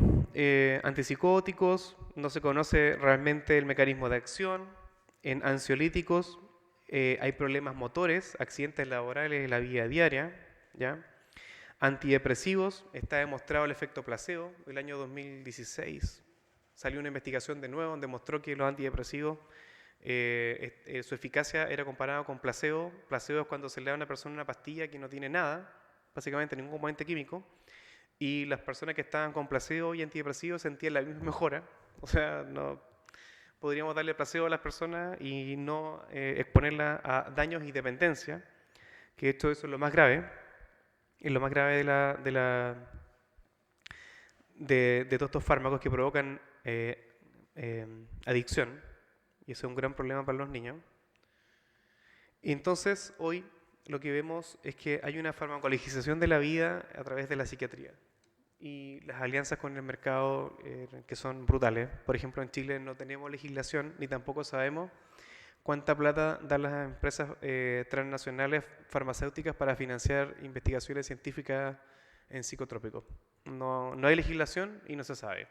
antipsicóticos, no se conoce realmente el mecanismo de acción. En ansiolíticos hay problemas motores, accidentes laborales en la vida diaria, ¿ya? Antidepresivos, está demostrado el efecto placebo. El año 2016 salió una investigación de nuevo donde demostró que los antidepresivos, su eficacia era comparada con placebo. Placebo es cuando se le da a una persona una pastilla que no tiene nada, básicamente ningún componente químico, y las personas que estaban con placebo y antidepresivos sentían la misma mejora. O sea, no podríamos darle placebo a las personas y no exponerlas a daños y dependencia, que de hecho eso es lo más grave. Es lo más grave de todos estos fármacos que provocan adicción, y eso es un gran problema para los niños. Y entonces, hoy lo que vemos es que hay una farmacologización de la vida a través de la psiquiatría. Y las alianzas con el mercado que son brutales. Por ejemplo, en Chile no tenemos legislación ni tampoco sabemos cuánta plata dan las empresas transnacionales farmacéuticas para financiar investigaciones científicas en psicotrópicos. No hay legislación y no se sabe.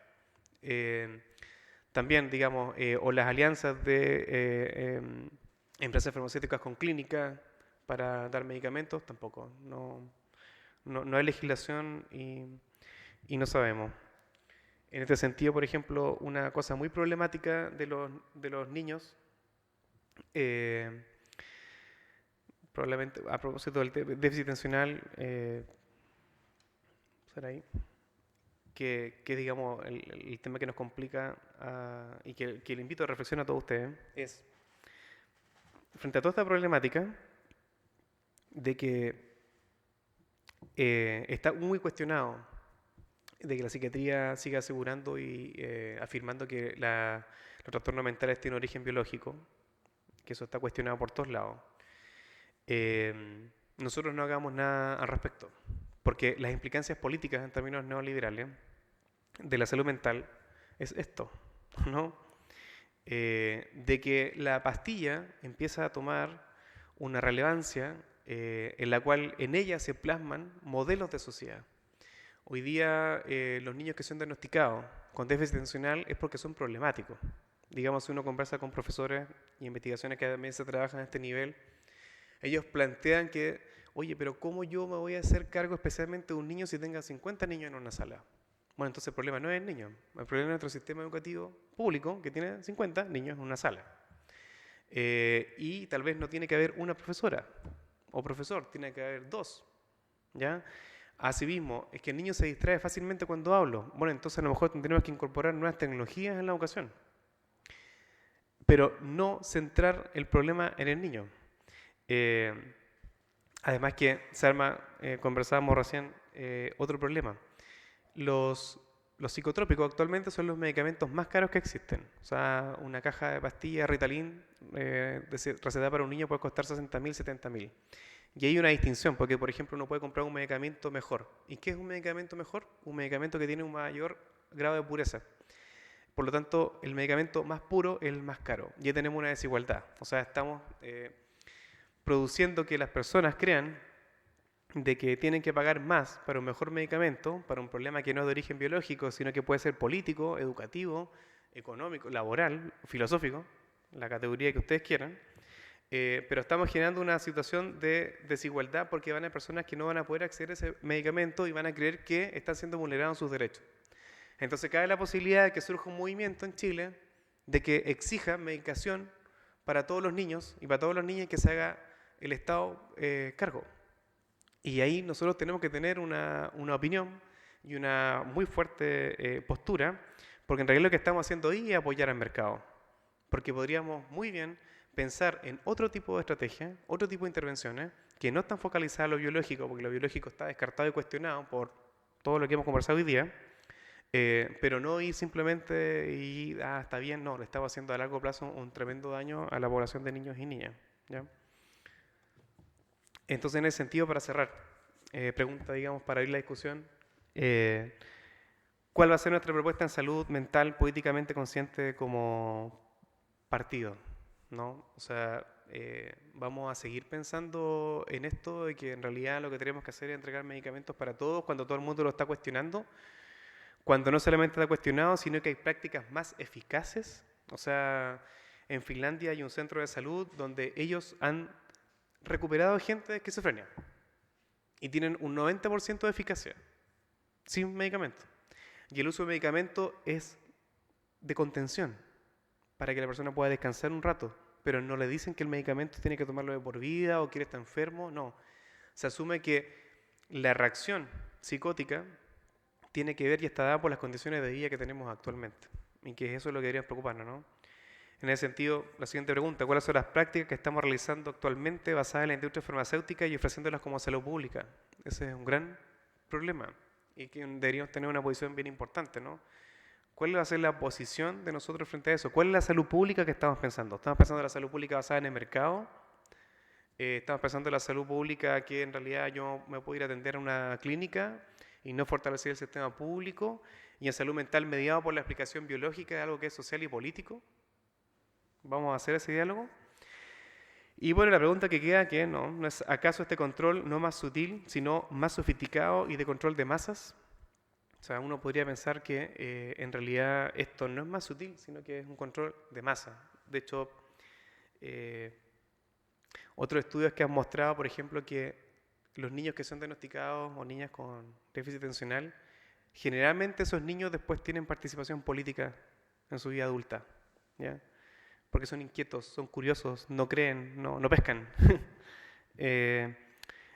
También, digamos, o las alianzas de empresas farmacéuticas con clínicas para dar medicamentos, tampoco. No hay legislación y no sabemos. En este sentido, por ejemplo, una cosa muy problemática de los niños, probablemente a propósito del déficit atencional, será ahí, que digamos el tema que nos complica y que le invito a reflexionar a todos ustedes, es frente a toda esta problemática de que está muy cuestionado de que la psiquiatría siga asegurando y afirmando que los trastornos mentales tienen origen biológico, que eso está cuestionado por todos lados, nosotros no hagamos nada al respecto, porque las implicancias políticas en términos neoliberales de la salud mental es esto, ¿no? De que la pastilla empieza a tomar una relevancia en la cual en ella se plasman modelos de sociedad. Hoy día los niños que son diagnosticados con déficit atencional es porque son problemáticos. Digamos, si uno conversa con profesores y investigaciones que también se trabajan a este nivel, ellos plantean que, oye, pero ¿cómo yo me voy a hacer cargo especialmente de un niño si tenga 50 niños en una sala? Bueno, entonces el problema no es el niño, el problema es nuestro sistema educativo público que tiene 50 niños en una sala. Y tal vez no tiene que haber una profesora o profesor, tiene que haber dos, ¿ya? Asimismo, es que el niño se distrae fácilmente cuando hablo. Bueno, entonces a lo mejor tendremos que incorporar nuevas tecnologías en la educación. Pero no centrar el problema en el niño. Además que, Salma, conversábamos recién, otro problema. Los psicotrópicos actualmente son los medicamentos más caros que existen. O sea, una caja de pastillas Ritalin recetada para un niño puede costar 60.000, 70.000. Y hay una distinción, porque por ejemplo uno puede comprar un medicamento mejor. ¿Y qué es un medicamento mejor? Un medicamento que tiene un mayor grado de pureza. Por lo tanto, el medicamento más puro es el más caro. Ya tenemos una desigualdad. O sea, estamos produciendo que las personas crean de que tienen que pagar más para un mejor medicamento, para un problema que no es de origen biológico, sino que puede ser político, educativo, económico, laboral, filosófico, la categoría que ustedes quieran. Pero estamos generando una situación de desigualdad porque van a haber personas que no van a poder acceder a ese medicamento y van a creer que están siendo vulnerados sus derechos. Entonces cabe la posibilidad de que surja un movimiento en Chile de que exija medicación para todos los niños y para todos los niños que se haga el Estado cargo. Y ahí nosotros tenemos que tener una opinión y una muy fuerte postura, porque en realidad lo que estamos haciendo ahí es apoyar al mercado. Porque podríamos muy bien pensar en otro tipo de estrategia, otro tipo de intervenciones, que no están focalizadas en lo biológico, porque lo biológico está descartado y cuestionado por todo lo que hemos conversado hoy día, pero no ir simplemente y, está bien, no, le estamos haciendo a largo plazo un tremendo daño a la población de niños y niñas, ¿ya? Entonces, en ese sentido, para cerrar, pregunta, digamos, para abrir la discusión, ¿cuál va a ser nuestra propuesta en salud mental políticamente consciente como partido? ¿No? O sea, vamos a seguir pensando en esto de que en realidad lo que tenemos que hacer es entregar medicamentos para todos cuando todo el mundo lo está cuestionando, cuando no solamente está cuestionado, sino que hay prácticas más eficaces. O sea, en Finlandia hay un centro de salud donde ellos han recuperado gente de esquizofrenia y tienen un 90% de eficacia sin medicamento. Y el uso de medicamento es de contención para que la persona pueda descansar un rato, pero no le dicen que el medicamento tiene que tomarlo de por vida o que él está enfermo, no. Se asume que la reacción psicótica tiene que ver y está dada por las condiciones de vida que tenemos actualmente, y que eso es lo que debería preocuparnos, ¿no? En ese sentido, la siguiente pregunta: ¿cuáles son las prácticas que estamos realizando actualmente basadas en la industria farmacéutica y ofreciéndolas como salud pública? Ese es un gran problema. y que deberíamos tener una posición bien importante, ¿no? ¿Cuál va a ser la posición de nosotros frente a eso? ¿Cuál es la salud pública que estamos pensando? ¿Estamos pensando en la salud pública basada en el mercado? ¿Estamos pensando en la salud pública que en realidad yo me puedo ir a atender a una clínica y no fortalecer el sistema público? ¿Y en salud mental mediado por la explicación biológica de algo que es social y político? ¿Vamos a hacer ese diálogo? Y bueno, la pregunta que queda, que no es ¿acaso este control no más sutil, sino más sofisticado y de control de masas? O sea, uno podría pensar que en realidad esto no es más sutil, sino que es un control de masa. De hecho, eh, otros estudios que han mostrado, por ejemplo, que los niños que son diagnosticados o niñas con déficit atencional, generalmente esos niños después tienen participación política en su vida adulta, ¿ya? Porque son inquietos, son curiosos, no creen, no pescan. Eh,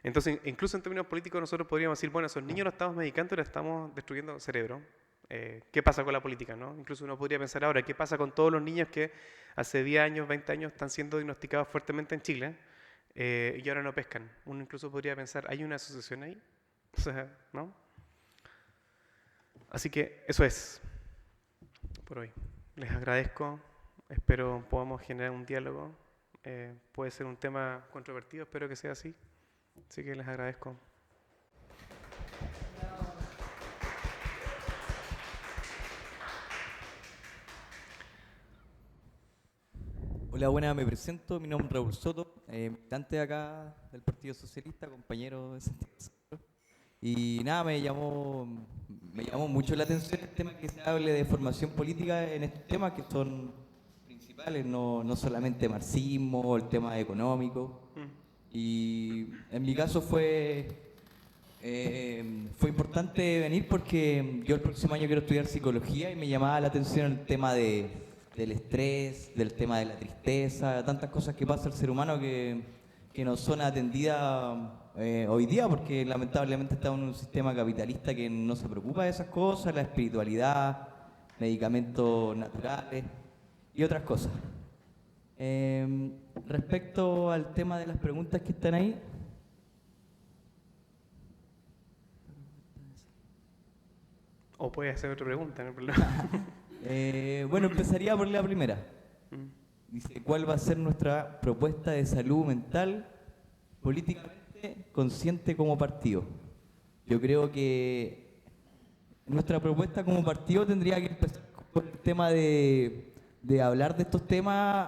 entonces, incluso en términos políticos nosotros podríamos decir, bueno, esos niños los estamos medicando y les estamos destruyendo el cerebro. ¿Qué pasa con la política, no? Incluso uno podría pensar ahora, ¿qué pasa con todos los niños que hace 10 años, 20 años están siendo diagnosticados fuertemente en Chile y ahora no pescan? Uno incluso podría pensar, ¿hay una asociación ahí? O sea, ¿no? Así que eso es por hoy. Les agradezco, espero podamos generar un diálogo. Puede ser un tema controvertido, espero que sea así. Así que les agradezco. Hola, buenas, me presento, mi nombre es Raúl Soto, militante de acá del Partido Socialista, compañero de Santiago del Centro. Y nada, me llamó mucho la atención el tema que se hable de formación política en estos temas que son principales, no solamente marxismo, el tema económico. Y en mi caso fue importante venir porque yo el próximo año quiero estudiar psicología y me llamaba la atención el tema del estrés, del tema de la tristeza, tantas cosas que pasa al ser humano que no son atendidas hoy día porque lamentablemente estamos en un sistema capitalista que no se preocupa de esas cosas, la espiritualidad, medicamentos naturales y otras cosas. Respecto al tema de las preguntas que están ahí, O puede hacer otra pregunta, no hay problema. bueno, empezaría por la primera. Mm. Dice, ¿cuál va a ser nuestra propuesta de salud mental políticamente consciente como partido? Yo creo que nuestra propuesta como partido tendría que empezar con el tema de hablar de estos temas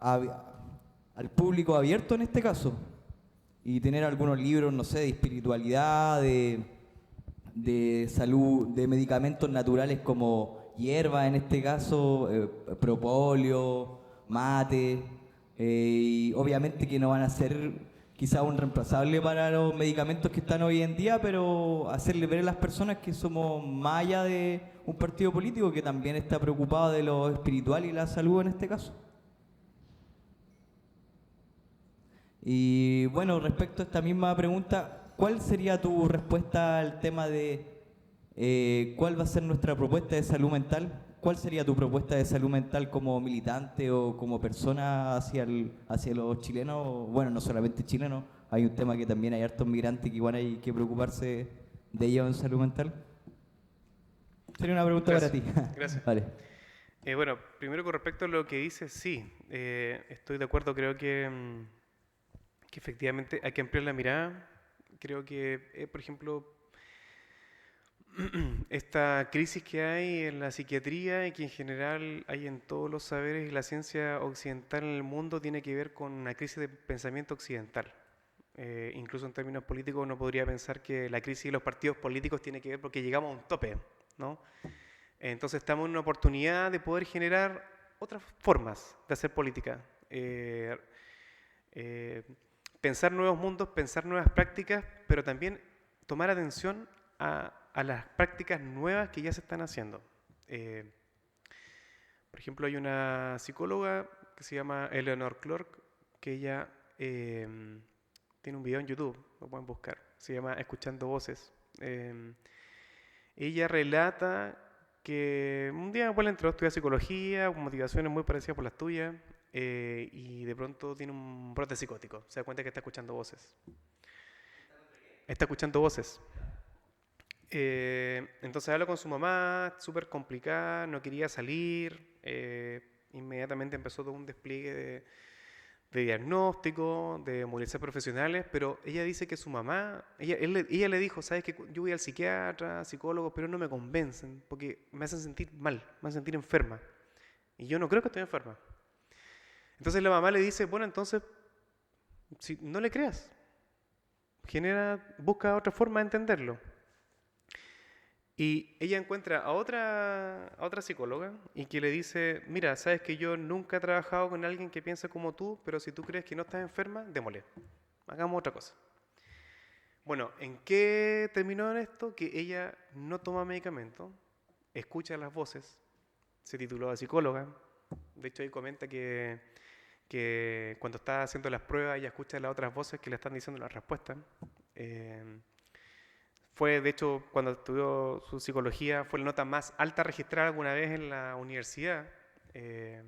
al público abierto en este caso y tener algunos libros, no sé, de espiritualidad, de salud, de medicamentos naturales como hierba en este caso, propóleo, mate, y obviamente que no van a ser quizá un reemplazable para los medicamentos que están hoy en día, pero hacerle ver a las personas que somos más allá de un partido político que también está preocupado de lo espiritual y la salud en este caso. Y bueno, respecto a esta misma pregunta, ¿cuál sería tu respuesta al tema de cuál va a ser nuestra propuesta de salud mental? ¿Cuál sería tu propuesta de salud mental como militante o como persona hacia los chilenos? Bueno, no solamente chilenos, hay un tema que también hay hartos migrantes que igual hay que preocuparse de ellos en salud mental. Sería una pregunta Gracias. para ti. Gracias. Vale. Bueno, primero con respecto a lo que dices, sí, estoy de acuerdo, creo que efectivamente hay que ampliar la mirada. Creo que, por ejemplo, esta crisis que hay en la psiquiatría y que en general hay en todos los saberes y la ciencia occidental en el mundo tiene que ver con una crisis de pensamiento occidental. Incluso en términos políticos uno podría pensar que la crisis de los partidos políticos tiene que ver porque llegamos a un tope, ¿no? Entonces estamos en una oportunidad de poder generar otras formas de hacer política. Eh, Pensar nuevos mundos, pensar nuevas prácticas, pero también tomar atención a las prácticas nuevas que ya se están haciendo. Por ejemplo, hay una psicóloga que se llama Eleanor Clark, que ella tiene un video en YouTube, lo pueden buscar, se llama Escuchando Voces. Ella relata que un día vuelve entró a estudiar psicología, con motivaciones muy parecidas por las tuyas, y de pronto tiene un brote psicótico. Se da cuenta que está escuchando voces. Está escuchando voces. Entonces hablo con su mamá, súper complicada, no quería salir. Inmediatamente empezó todo un despliegue de diagnóstico, de movilizar profesionales, pero ella dice que su mamá, ella le dijo, sabes que yo voy al psiquiatra, psicólogo, pero no me convencen, porque me hacen sentir mal, me hacen sentir enferma. Y yo no creo que estoy enferma. Entonces la mamá le dice, bueno, entonces, si no le creas, busca otra forma de entenderlo. Y ella encuentra a otra psicóloga y que le dice, mira, sabes que yo nunca he trabajado con alguien que piensa como tú, pero si tú crees que no estás enferma, démosle, hagamos otra cosa. Bueno, ¿en qué terminó en esto? Que ella no toma medicamento, escucha las voces, se tituló de psicóloga, de hecho ahí comenta que cuando está haciendo las pruebas ella escucha las otras voces que le están diciendo las respuestas. Fue, de hecho, cuando estudió su psicología, fue la nota más alta registrada alguna vez en la universidad. eh,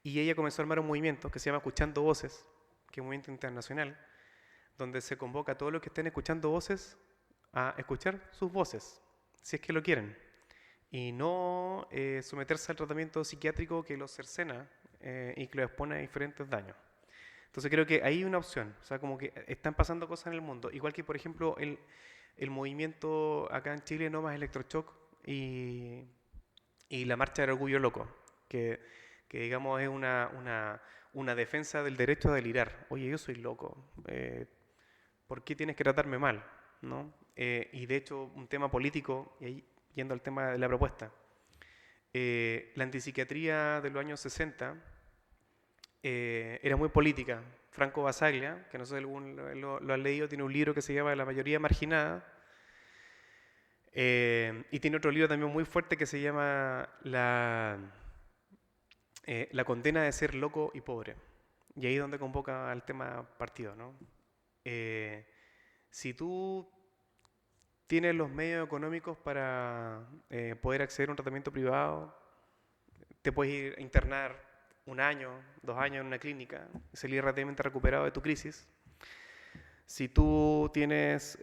y ella comenzó a armar un movimiento que se llama Escuchando Voces, que es un movimiento internacional, donde se convoca a todos los que estén escuchando voces a escuchar sus voces, si es que lo quieren, y no someterse al tratamiento psiquiátrico que los cercena y que los expone a diferentes daños. Entonces creo que ahí hay una opción, o sea, como que están pasando cosas en el mundo, igual que por ejemplo el movimiento acá en Chile No Más Electroshock y la Marcha del Orgullo Loco, que digamos es una defensa del derecho a delirar. Oye, yo soy loco, ¿por qué tienes que tratarme mal? ¿No? Y de hecho un tema político, y ahí yendo al tema de la propuesta, la antipsiquiatría de los años 60 era muy política. Franco Basaglia, que no sé si algún lo han leído, tiene un libro que se llama La mayoría marginada, y tiene otro libro también muy fuerte que se llama La condena de ser loco y pobre. Y ahí es donde convoca al tema partido, ¿no? Eh, si tú tienes los medios económicos para poder acceder a un tratamiento privado, te puedes ir a internar 1 año, 2 años en una clínica y salir relativamente recuperado de tu crisis. Si tú tienes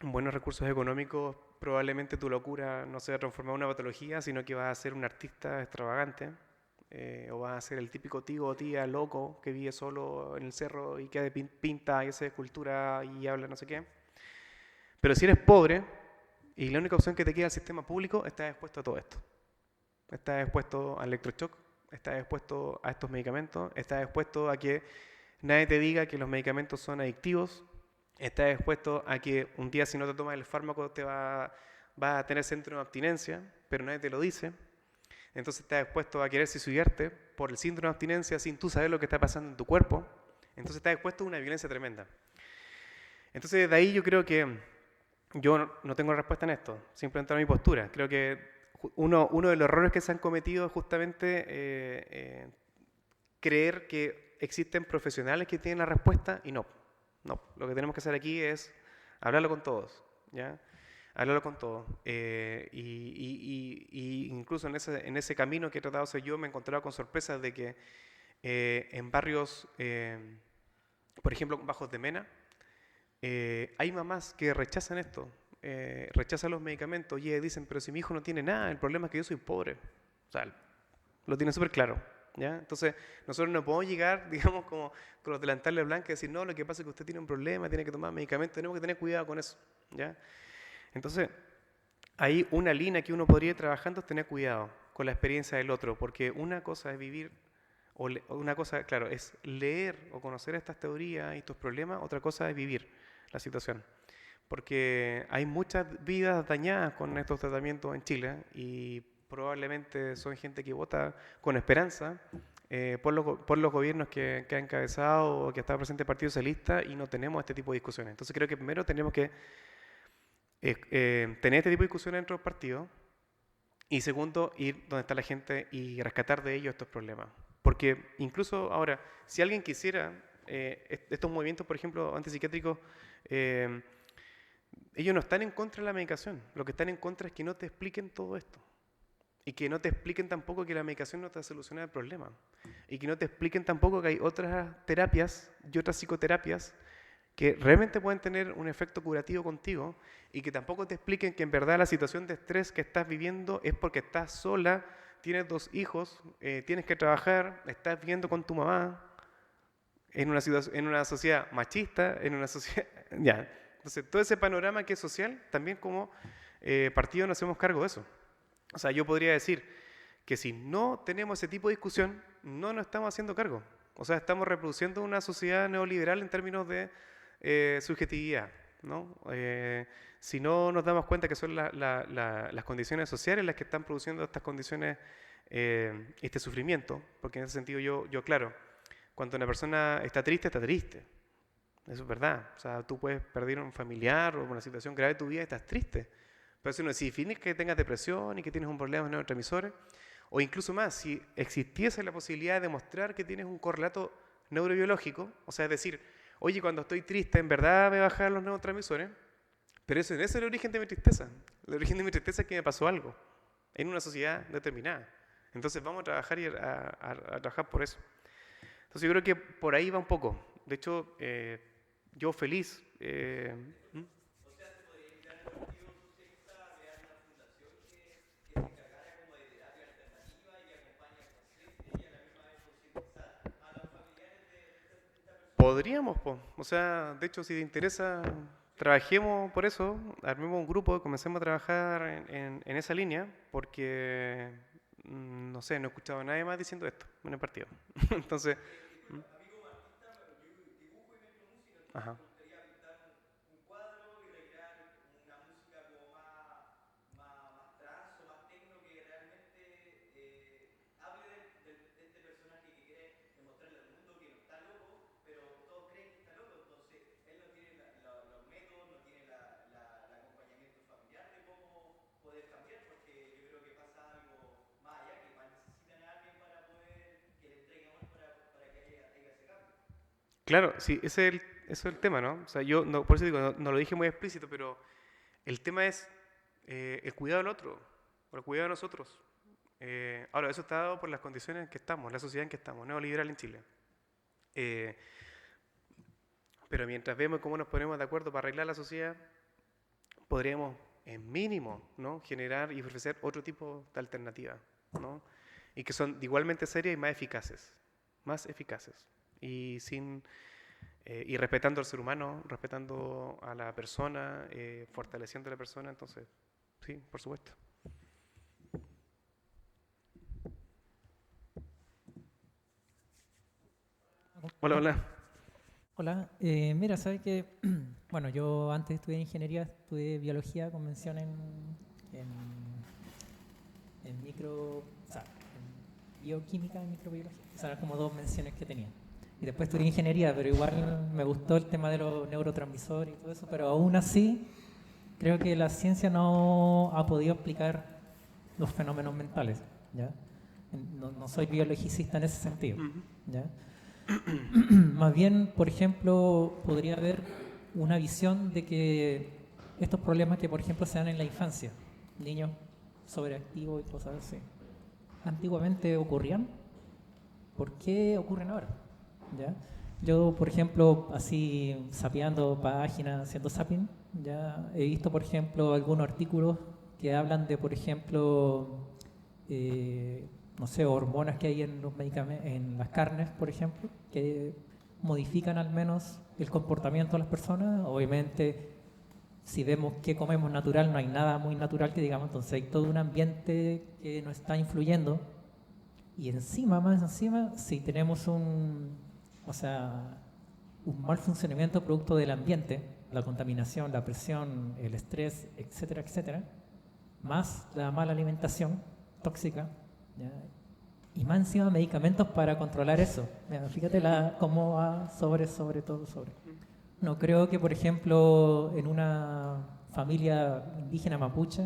buenos recursos económicos, probablemente tu locura no se va a transformar en una patología, sino que vas a ser un artista extravagante, o vas a ser el típico tío o tía loco que vive solo en el cerro y que pinta y hace escultura y habla no sé qué. Pero si eres pobre y la única opción que te queda al sistema público, estás expuesto a todo esto. Estás expuesto al electroshock, estás expuesto a estos medicamentos, estás expuesto a que nadie te diga que los medicamentos son adictivos, estás expuesto a que un día si no te tomas el fármaco vas a tener centro de abstinencia, pero nadie te lo dice. Entonces estás expuesto a querer suicidarte por el síndrome de abstinencia sin tú saber lo que está pasando en tu cuerpo. Entonces estás expuesto a una violencia tremenda. Entonces de ahí yo creo que yo no tengo respuesta en esto, simplemente mi postura. Creo que uno de los errores que se han cometido es justamente creer que existen profesionales que tienen la respuesta y no. No, lo que tenemos que hacer aquí es hablarlo con todos, ¿ya? Hablarlo con todos. Y incluso en ese camino que he tratado de hacer yo me he encontrado con sorpresas de que en barrios, por ejemplo, Bajos de Mena, hay mamás que rechazan esto, rechazan los medicamentos y dicen, pero si mi hijo no tiene nada, el problema es que yo soy pobre. O sea, lo tienen súper claro, ¿ya? Entonces, nosotros no podemos llegar, digamos, como con los delantales blancos y decir, no, lo que pasa es que usted tiene un problema, tiene que tomar medicamentos, tenemos que tener cuidado con eso, ¿ya? Entonces, hay una línea que uno podría ir trabajando es tener cuidado con la experiencia del otro, porque una cosa es vivir, una cosa, claro, es leer o conocer estas teorías y estos problemas, otra cosa es vivir la situación. Porque hay muchas vidas dañadas con estos tratamientos en Chile y probablemente son gente que vota con esperanza por los gobiernos que ha encabezado o que está presente el Partido Socialista y no tenemos este tipo de discusiones. Entonces creo que primero tenemos que tener este tipo de discusiones dentro del partido y segundo, ir donde está la gente y rescatar de ellos estos problemas. Porque incluso ahora, si alguien quisiera, estos movimientos, por ejemplo, antipsiquiátricos, ellos no están en contra de la medicación. Lo que están en contra es que no te expliquen todo esto. Y que no te expliquen tampoco que la medicación no te va a solucionar el problema. Y que no te expliquen tampoco que hay otras terapias y otras psicoterapias que realmente pueden tener un efecto curativo contigo y que tampoco te expliquen que en verdad la situación de estrés que estás viviendo es porque estás sola, tienes 2 hijos, tienes que trabajar, estás viviendo con tu mamá en una sociedad machista, en una sociedad... Ya. Entonces, todo ese panorama que es social, también como partido nos hacemos cargo de eso. O sea, yo podría decir que si no tenemos ese tipo de discusión, no nos estamos haciendo cargo. O sea, estamos reproduciendo una sociedad neoliberal en términos de subjetividad, ¿no? Si no nos damos cuenta que son las condiciones sociales las que están produciendo estas condiciones, este sufrimiento, porque en ese sentido yo claro, cuando una persona está triste, eso es verdad. O sea, tú puedes perder un familiar o una situación grave de tu vida y estás triste. Pero eso no significa que tengas depresión y que tienes un problema de neurotransmisores. O incluso más, si existiese la posibilidad de demostrar que tienes un correlato neurobiológico, o sea, es decir, oye, cuando estoy triste, en verdad me bajan los neurotransmisores, pero ese es el origen de mi tristeza. El origen de mi tristeza es que me pasó algo en una sociedad determinada. Entonces vamos a trabajar a trabajar por eso. Entonces yo creo que por ahí va un poco. De hecho, yo feliz. ¿Mm? Podríamos, po. O sea, de hecho, si te interesa, trabajemos por eso, armemos un grupo, comencemos a trabajar en esa línea, porque, no sé, no he escuchado a nadie más diciendo esto en el partido. Entonces, ¿mm? Ajá. Claro, sí, ese es el tema, ¿no? O sea, yo, no, por eso digo, no lo dije muy explícito, pero el tema es el cuidado del otro, o el cuidado de nosotros. Ahora, eso está dado por las condiciones en que estamos, la sociedad en que estamos, neoliberal en Chile. Eh, pero mientras vemos cómo nos ponemos de acuerdo para arreglar la sociedad, podríamos, en mínimo, ¿no? Generar y ofrecer otro tipo de alternativa, ¿no? Y que son igualmente serias y más eficaces. Más eficaces. Y sin y respetando al ser humano, respetando a la persona, fortaleciendo a la persona, entonces, sí, por supuesto. Hola, hola. Hola, mira, sabes que, bueno, yo antes estudié ingeniería, estudié biología con mención en, en micro, o sea, en bioquímica y microbiología. Esas eran como dos menciones que tenía. Y después estudié ingeniería, pero igual me gustó el tema de los neurotransmisores y todo eso, pero aún así creo que la ciencia no ha podido explicar los fenómenos mentales, ¿ya? No soy biologicista en ese sentido, ¿ya? Más bien, por ejemplo, podría haber una visión de que estos problemas que, por ejemplo, se dan en la infancia, niños sobreactivos y cosas así, antiguamente ocurrían. ¿Por qué ocurren ahora? ¿Ya? Yo, por ejemplo, así sapeando páginas, haciendo zapping, ya he visto, por ejemplo, algunos artículos que hablan de, por ejemplo, no sé, hormonas que hay en los medicamentos, en las carnes, por ejemplo, que modifican al menos el comportamiento de las personas. Obviamente, si vemos qué comemos natural, no hay nada muy natural que digamos, entonces hay todo un ambiente que nos está influyendo. Y encima, más encima, si tenemos un mal funcionamiento producto del ambiente, la contaminación, la presión, el estrés, etcétera, etcétera, más la mala alimentación tóxica, ¿ya? Y más encima medicamentos para controlar eso. Mira, fíjate cómo va sobre. No creo que, por ejemplo, en una familia indígena mapuche,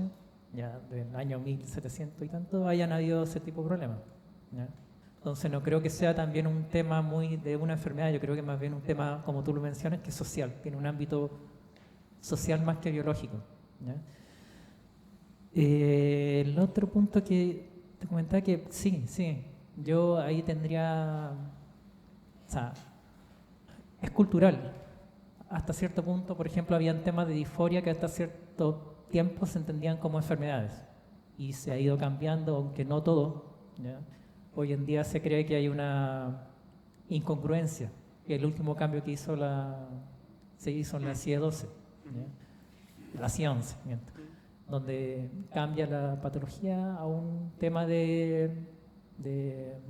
ya del año 1700 y tanto, hayan habido ese tipo de problemas, ¿ya? Entonces no creo que sea también un tema muy de una enfermedad, yo creo que más bien un tema, como tú lo mencionas, que es social, tiene un ámbito social más que biológico, ¿ya? El otro punto que te comentaba que sí, yo ahí tendría, o sea, es cultural. hasta cierto punto, por ejemplo, habían temas de disforia que hasta cierto tiempo se entendían como enfermedades y se ha ido cambiando, aunque no todo, ¿ya? Hoy en día se cree que hay una incongruencia, que el último cambio que se hizo en la CIE 12, ¿ya? La CIE 11, miento, donde cambia la patología a un tema de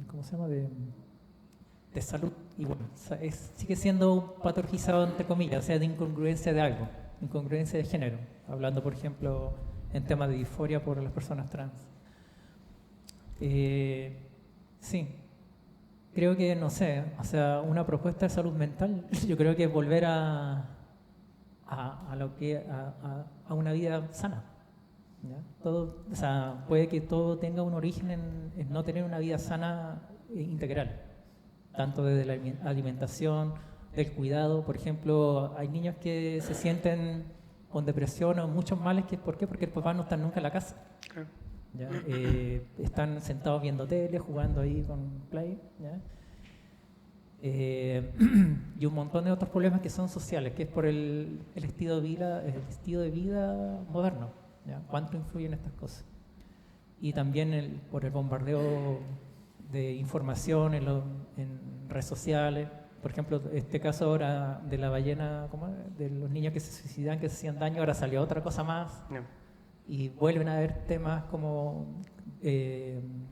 ¿cómo se llama? De salud, y bueno, sigue siendo patologizado entre comillas, o sea, de incongruencia de algo, incongruencia de género, hablando por ejemplo en temas de disforia por las personas trans. Sí, creo que, no sé, o sea, una propuesta de salud mental, yo creo que es volver a una vida sana, ¿ya? Todo, o sea, puede que todo tenga un origen en no tener una vida sana integral, tanto desde la alimentación, del cuidado. Por ejemplo, hay niños que se sienten con depresión o muchos males, ¿por qué? Porque el papá no está nunca en la casa. ¿Ya? Están sentados viendo tele, jugando ahí con Play, ¿ya? Y un montón de otros problemas que son sociales, que es por el estilo de vida moderno, ¿ya? ¿Cuánto influyen estas cosas? Y también por el bombardeo de información en redes sociales. Por ejemplo, este caso ahora de la ballena, de los niños que se suicidan, que se hacían daño, ahora salió otra cosa más. No. Y vuelven a haber temas como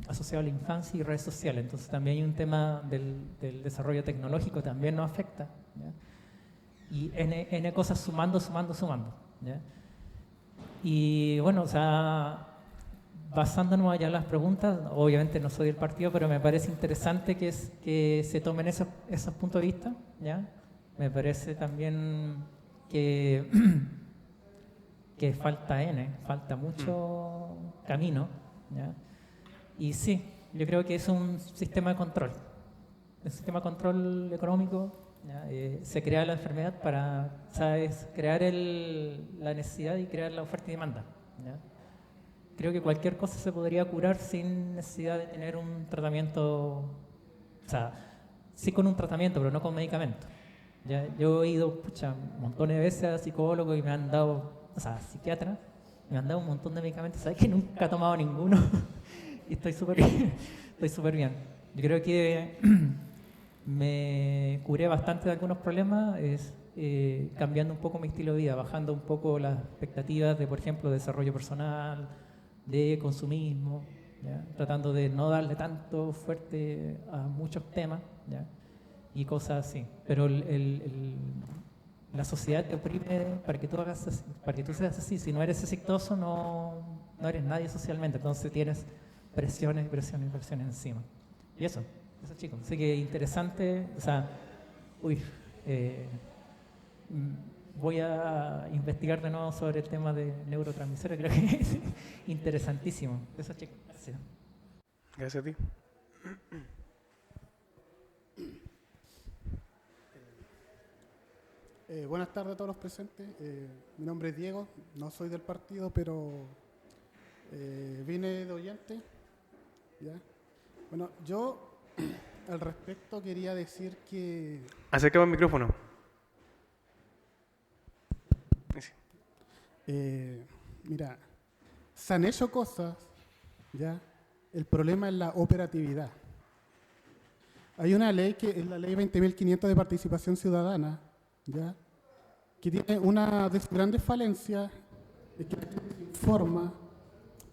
asociados a la infancia y redes sociales. Entonces también hay un tema del desarrollo tecnológico, también nos afecta, ¿ya? Y N cosas sumando, ¿ya? Y bueno, o sea, basándonos allá en las preguntas, obviamente no soy del partido, pero me parece interesante que se tomen esos puntos de vista, ¿ya? Me parece también que falta mucho camino, ¿ya? Y sí, yo creo que es un sistema de control económico, ¿ya? Se crea la enfermedad para, ¿sabes?, crear la necesidad y crear la oferta y demanda, ¿ya? Creo que cualquier cosa se podría curar sin necesidad de tener un tratamiento, o sea, sí con un tratamiento, pero no con medicamento, ¿ya? Yo he ido montones de veces a psicólogos y me han dado, o sea, psiquiatras, me han dado un montón de medicamentos, ¿sabes? Que nunca he tomado ninguno y estoy súper bien. Yo creo que me curé bastante de algunos problemas cambiando un poco mi estilo de vida, bajando un poco las expectativas de, por ejemplo, desarrollo personal, de consumismo, ¿ya? Tratando de no darle tanto fuerte a muchos temas, ¿ya? Y cosas así. Pero la sociedad te oprime para que tú seas así. Si no eres exitoso, no eres nadie socialmente. Entonces tienes presiones encima. Y eso chicos. Así que interesante. O sea, voy a investigar de nuevo sobre el tema de neurotransmisores. Creo que es interesantísimo. Eso, chicos. Gracias. Gracias a ti. Buenas tardes a todos los presentes. Mi nombre es Diego, no soy del partido, pero vine de oyente, ¿ya? Bueno, yo al respecto quería decir que... Acércame el micrófono. Mira, se han hecho cosas, ¿ya? El problema es la operatividad. Hay una ley que es la ley 20.500 de participación ciudadana, ¿ya? Que tiene una de sus grandes falencias, es que se informa,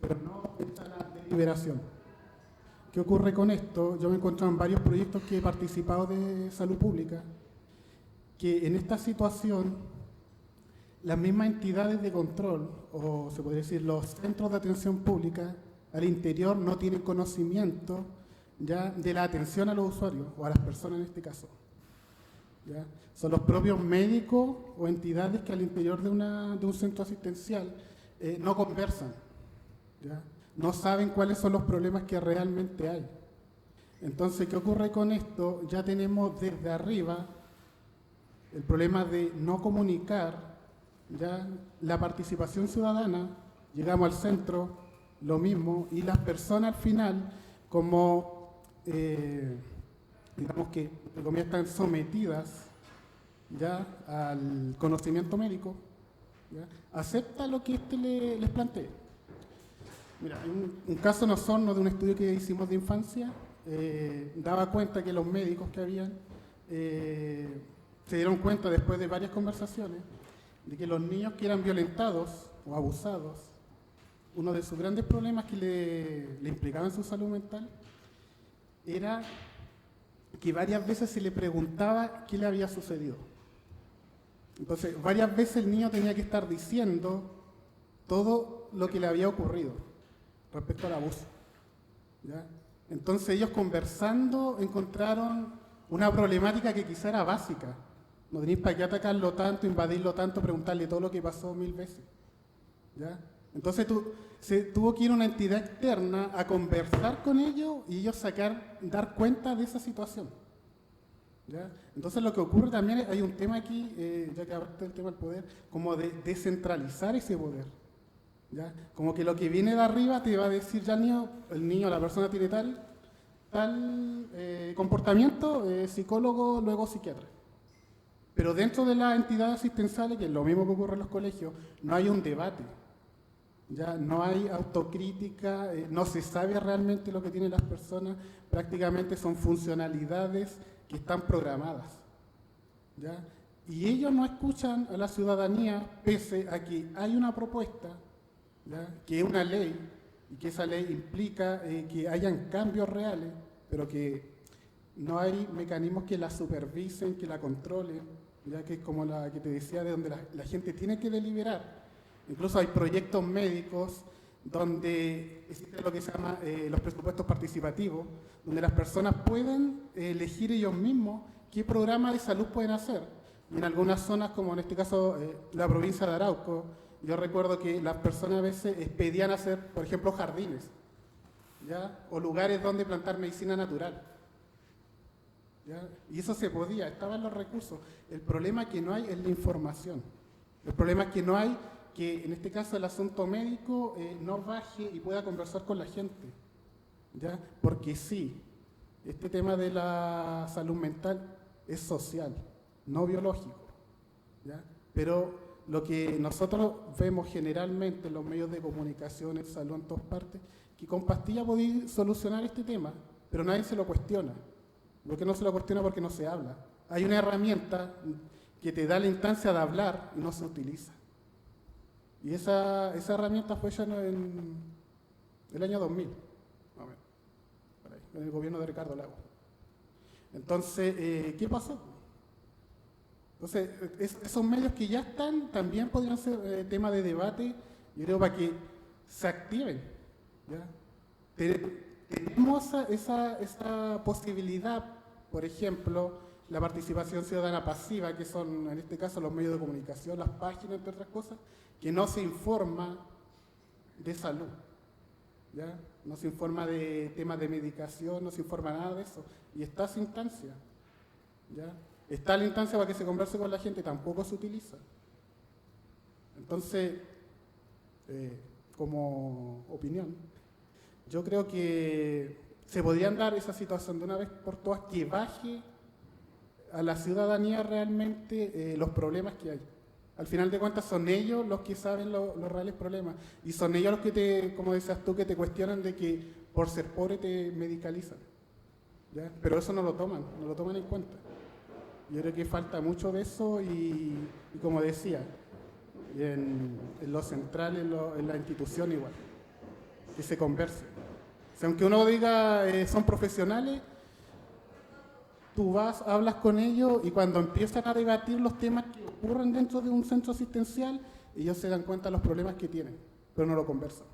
pero no está la deliberación. ¿Qué ocurre con esto? Yo me he encontrado en varios proyectos que he participado de salud pública, que en esta situación las mismas entidades de control, o se podría decir los centros de atención pública, al interior no tienen conocimiento ya de la atención a los usuarios, o a las personas en este caso, ¿ya? Son los propios médicos o entidades que al interior de un centro asistencial no conversan, ¿ya? No saben cuáles son los problemas que realmente hay. Entonces, ¿qué ocurre con esto? Ya tenemos desde arriba el problema de no comunicar, ya la participación ciudadana, llegamos al centro, lo mismo, y las personas al final, como digamos que están sometidas ya, al conocimiento médico, ya, acepta lo que les plantee. Mira, un caso no de un estudio que hicimos de infancia, daba cuenta que los médicos que habían se dieron cuenta después de varias conversaciones de que los niños que eran violentados o abusados, uno de sus grandes problemas que le implicaba en su salud mental era que varias veces se le preguntaba qué le había sucedido. Entonces, varias veces el niño tenía que estar diciendo todo lo que le había ocurrido respecto al abuso, ¿ya? Entonces ellos conversando encontraron una problemática que quizá era básica. No tenéis para qué atacarlo tanto, invadirlo tanto, preguntarle todo lo que pasó 1000 veces, ¿ya? Entonces se tuvo que ir una entidad externa a conversar con ellos y ellos dar cuenta de esa situación, ¿ya? Entonces lo que ocurre también, hay un tema aquí, ya que hablaste del tema del poder, como de descentralizar ese poder, ¿ya? Como que lo que viene de arriba te va a decir ya el niño, la persona tiene tal comportamiento, psicólogo, luego psiquiatra. Pero dentro de las entidades asistenciales, que es lo mismo que ocurre en los colegios, no hay un debate, ya no hay autocrítica, no se sabe realmente lo que tienen las personas, prácticamente son funcionalidades que están programadas, ¿ya? Y ellos no escuchan a la ciudadanía, pese a que hay una propuesta, ¿ya?, que es una ley, y que esa ley implica que hayan cambios reales, pero que no hay mecanismos que la supervisen, que la controlen, ya que es como la que te decía, de donde la gente tiene que deliberar. Incluso hay proyectos médicos donde existe lo que se llama los presupuestos participativos, donde las personas pueden elegir ellos mismos qué programa de salud pueden hacer. Y en algunas zonas, como en este caso la provincia de Arauco, yo recuerdo que las personas a veces pedían hacer, por ejemplo, jardines, ¿ya?, o lugares donde plantar medicina natural, ¿ya? Y eso se podía, estaban los recursos. El problema que no hay es la información. El problema es que no hay, que en este caso el asunto médico no baje y pueda conversar con la gente, ¿ya? Porque sí, este tema de la salud mental es social, no biológico, ¿ya? Pero lo que nosotros vemos generalmente en los medios de comunicación, en salud, en todas partes, que con pastillas podéis solucionar este tema, pero nadie se lo cuestiona. ¿Por qué no se lo cuestiona? Porque no se habla. Hay una herramienta que te da la instancia de hablar y no se utiliza. Y esa herramienta fue ya en el año 2000, más o menos, por ahí, en el gobierno de Ricardo Lagos. Entonces, ¿qué pasó? Entonces, esos medios que ya están también podrían ser tema de debate, yo creo, para que se activen, ¿ya? Tenemos esa posibilidad, por ejemplo, la participación ciudadana pasiva, que son en este caso los medios de comunicación, las páginas, entre otras cosas, que no se informa de salud, ¿ya? No se informa de temas de medicación, no se informa nada de eso, y está esa instancia, ¿ya? Está la instancia para que se converse con la gente, tampoco se utiliza. Entonces, como opinión, yo creo que se podrían dar esa situación de una vez por todas, que baje a la ciudadanía realmente los problemas que hay. Al final de cuentas son ellos los que saben los reales problemas, y son ellos los que como decías tú, que te cuestionan de que por ser pobre te medicalizan, ¿ya? Pero eso no lo toman en cuenta. Yo creo que falta mucho de eso y como decía, en lo central, en la institución igual, que se converse. O sea, aunque uno diga son profesionales, tú vas, hablas con ellos, y cuando empiezan a debatir los temas que ocurren dentro de un centro asistencial, ellos se dan cuenta de los problemas que tienen, pero no lo conversan,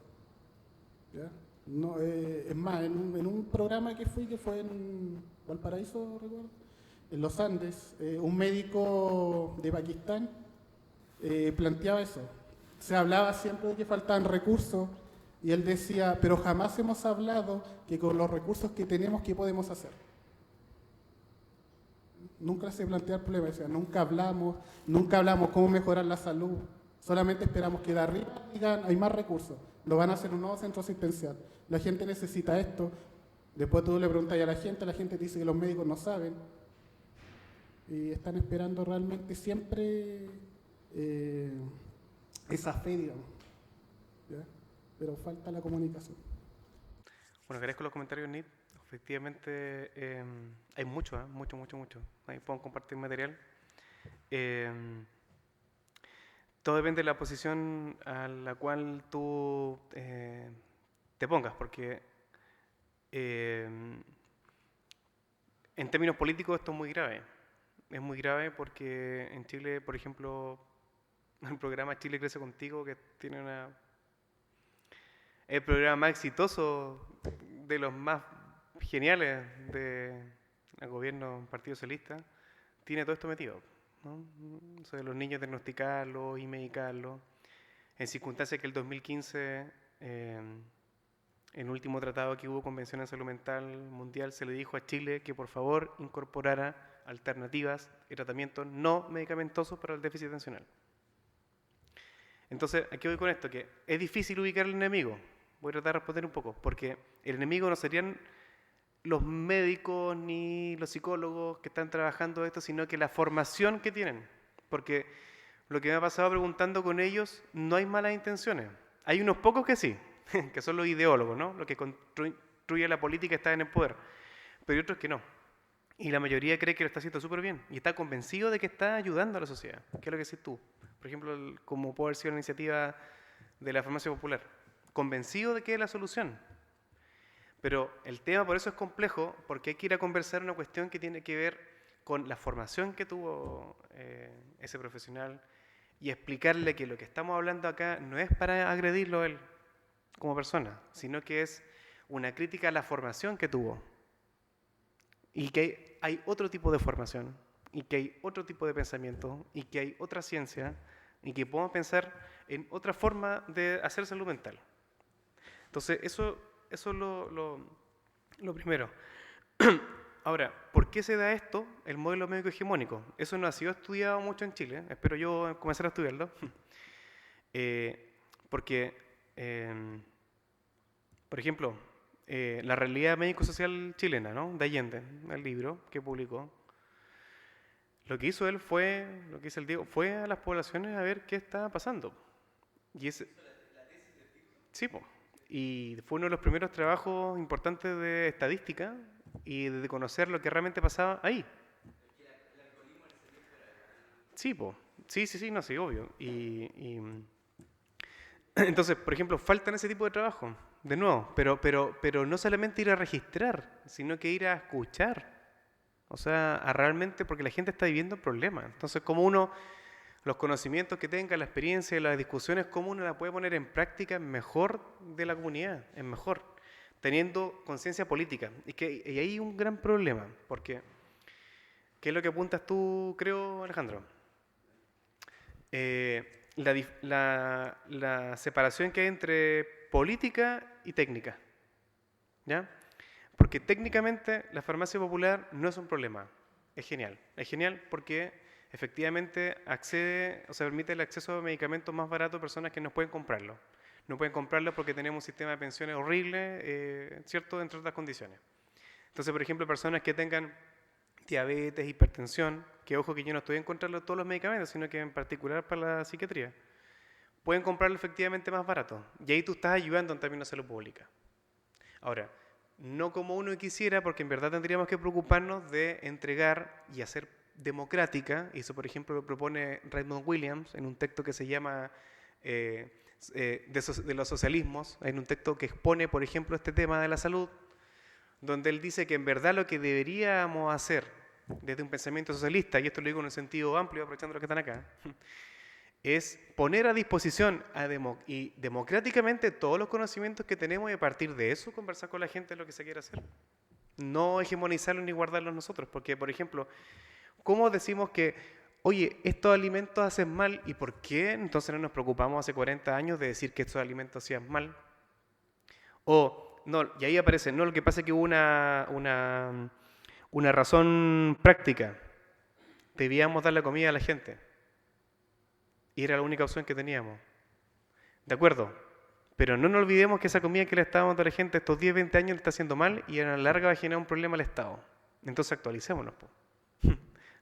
¿ya? No, es más, en un programa que fue en Valparaíso, recuerdo, en los Andes, un médico de Pakistán planteaba eso. Se hablaba siempre de que faltaban recursos, y él decía, pero jamás hemos hablado que con los recursos que tenemos, ¿qué podemos hacer? Nunca se plantea el problema, decía, nunca hablamos cómo mejorar la salud, solamente esperamos que de arriba digan, hay más recursos, lo van a hacer un nuevo centro asistencial, la gente necesita esto, después tú le preguntas a la gente te dice que los médicos no saben. y están esperando realmente siempre esa fe, digamos, ¿ya? Pero falta la comunicación. Bueno, agradezco los comentarios, Nit. Efectivamente, hay mucho, mucho. Ahí puedo compartir material. Todo depende de la posición a la cual tú te pongas, porque en términos políticos esto es muy grave. Es muy grave porque en Chile, por ejemplo, el programa Chile Crece Contigo, que tiene el programa más exitoso, de los más geniales del gobierno Partido Socialista, tiene todo esto metido, ¿no? O sea, los niños diagnosticarlos y medicarlos, en circunstancias que el 2015, en el último tratado que hubo, Convención de Salud Mental Mundial, se le dijo a Chile que por favor incorporara alternativas y tratamientos no medicamentosos para el déficit atencional. Entonces, ¿a qué voy con esto? Que es difícil ubicar al enemigo. Voy a tratar de responder un poco, porque el enemigo no serían los médicos ni los psicólogos que están trabajando esto, sino que la formación que tienen. Porque lo que me ha pasado preguntando con ellos, no hay malas intenciones. Hay unos pocos que sí, que son los ideólogos, ¿no? Los que construyen la política y están en el poder. Pero hay otros que no. Y la mayoría cree que lo está haciendo súper bien y está convencido de que está ayudando a la sociedad. ¿Qué es lo que decís tú? Por ejemplo, como puede haber sido la iniciativa de la farmacia popular. Convencido de que es la solución. Pero el tema por eso es complejo, porque hay que ir a conversar una cuestión que tiene que ver con la formación que tuvo ese profesional y explicarle que lo que estamos hablando acá no es para agredirlo a él como persona, sino que es una crítica a la formación que tuvo. Y que hay otro tipo de formación, y que hay otro tipo de pensamiento, y que hay otra ciencia, y que podemos pensar en otra forma de hacer salud mental. Entonces, eso es lo primero. Ahora, ¿por qué se da esto, el modelo médico hegemónico? Eso no ha sido estudiado mucho en Chile, espero yo comenzar a estudiarlo. Porque, por ejemplo, la realidad médico-social chilena, ¿no? De Allende, el libro que publicó. Lo que hizo él fue, lo que hizo el Diego, fue a las poblaciones a ver qué estaba pasando. Y ese, sí, po. Y fue uno de los primeros trabajos importantes de estadística y de conocer lo que realmente pasaba ahí. Sí, po. Sí, no, sí, obvio. Entonces, por ejemplo, faltan ese tipo de trabajo, de nuevo, pero no solamente ir a registrar, sino que ir a escuchar. O sea, a realmente, porque la gente está viviendo problemas. Entonces, como uno, los conocimientos que tenga, la experiencia, las discusiones, cómo uno la puede poner en práctica mejor de la comunidad, es mejor, teniendo conciencia política. Y ahí hay un gran problema, porque, ¿qué es lo que apuntas tú, creo, Alejandro? La separación que hay entre política y técnica, ¿ya? Porque técnicamente la farmacia popular no es un problema, es genial porque efectivamente permite el acceso a medicamentos más baratos a personas que no pueden comprarlo. No pueden comprarlo porque tenemos un sistema de pensiones horrible, ¿cierto? Entre otras condiciones. Entonces, por ejemplo, personas que tengan diabetes, hipertensión, que ojo que yo no estoy en contra de todos los medicamentos, sino que en particular para la psiquiatría, pueden comprarlo efectivamente más barato. Y ahí tú estás ayudando en términos de salud pública. Ahora, no como uno quisiera, porque en verdad tendríamos que preocuparnos de entregar y hacer democrática, y eso por ejemplo lo propone Raymond Williams en un texto que se llama de los socialismos, en un texto que expone por ejemplo este tema de la salud, donde él dice que en verdad lo que deberíamos hacer desde un pensamiento socialista, y esto lo digo en un sentido amplio, aprovechando los que están acá, es poner a disposición y democráticamente todos los conocimientos que tenemos y a partir de eso conversar con la gente de lo que se quiere hacer. No hegemonizarlos ni guardarlos nosotros, porque, por ejemplo, ¿cómo decimos que, oye, estos alimentos hacen mal y por qué entonces no nos preocupamos hace 40 años de decir que estos alimentos hacían mal? O, no, y ahí aparece, no, lo que pasa es que hubo una razón práctica. Debíamos dar la comida a la gente. Y era la única opción que teníamos. De acuerdo, pero no nos olvidemos que esa comida que le estábamos dando a la gente estos 10, 20 años le está haciendo mal y a la larga va a generar un problema al Estado. Entonces actualicémonos, po.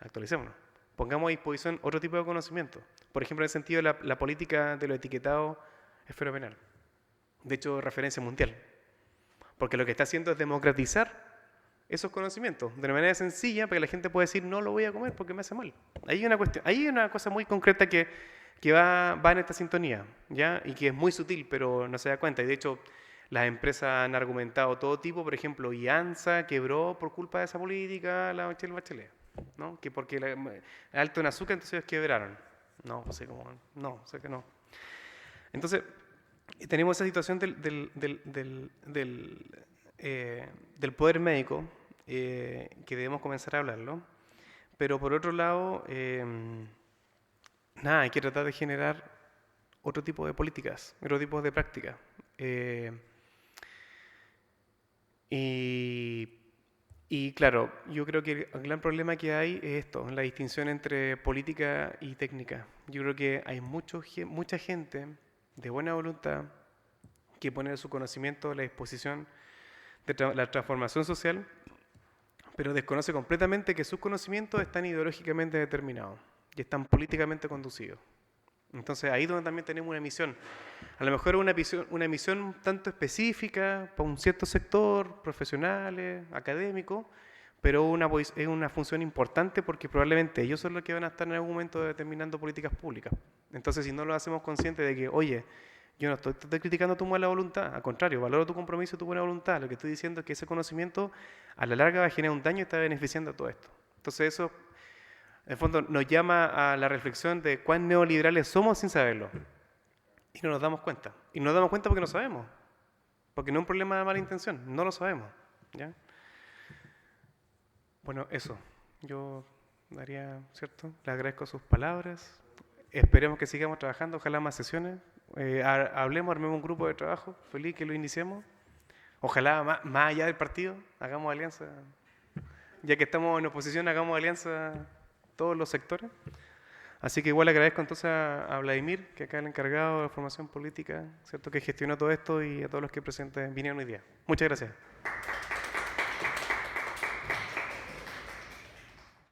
actualicémonos. Pongamos a disposición otro tipo de conocimiento. Por ejemplo, en el sentido de la política de lo etiquetado es fenomenal. De hecho, referencia mundial. Porque lo que está haciendo es democratizar esos conocimientos de una manera sencilla para que la gente pueda decir no lo voy a comer porque me hace mal. Ahí hay una cuestión, ahí hay una cosa muy concreta que va en esta sintonía, ¿ya? Y que es muy sutil, pero no se da cuenta. Y de hecho, las empresas han argumentado todo tipo, por ejemplo, IANSA quebró por culpa de esa política, la Michelle Bachelet, ¿no? Que porque alto en azúcar, entonces ellos quebraron. No, o sea, o sea que no. Entonces, tenemos esa situación del poder médico, que debemos comenzar a hablarlo, pero por otro lado, hay que tratar de generar otro tipo de políticas, otro tipo de prácticas. Y claro, yo creo que el gran problema que hay es esto, la distinción entre política y técnica. Yo creo que hay mucha gente de buena voluntad que pone su conocimiento a la disposición de la transformación social, pero desconoce completamente que sus conocimientos están ideológicamente determinados y están políticamente conducidos. Entonces ahí es donde también tenemos una misión. A lo mejor una misión tanto específica para un cierto sector, profesionales, académicos, pero es una función importante porque probablemente ellos son los que van a estar en algún momento determinando políticas públicas. Entonces si no lo hacemos consciente de que, oye, yo no estoy criticando tu mala voluntad, al contrario, valoro tu compromiso y tu buena voluntad. Lo que estoy diciendo es que ese conocimiento a la larga va a generar un daño y está beneficiando a todo esto. Entonces eso, en el fondo, nos llama a la reflexión de cuán neoliberales somos sin saberlo. Y no nos damos cuenta. Y no nos damos cuenta porque no sabemos. Porque no es un problema de mala intención, no lo sabemos. ¿Ya? Bueno, eso. Yo daría, ¿cierto? Le agradezco sus palabras. Esperemos que sigamos trabajando, ojalá más sesiones. Armemos un grupo de trabajo, feliz que lo iniciemos. Ojalá más allá del partido, hagamos alianza. Ya que estamos en oposición, hagamos alianza todos los sectores. Así que igual agradezco entonces a Vladimir, que acá es el encargado de la formación política, ¿cierto? Que gestionó todo esto, y a todos los que vinieron hoy día. Muchas gracias.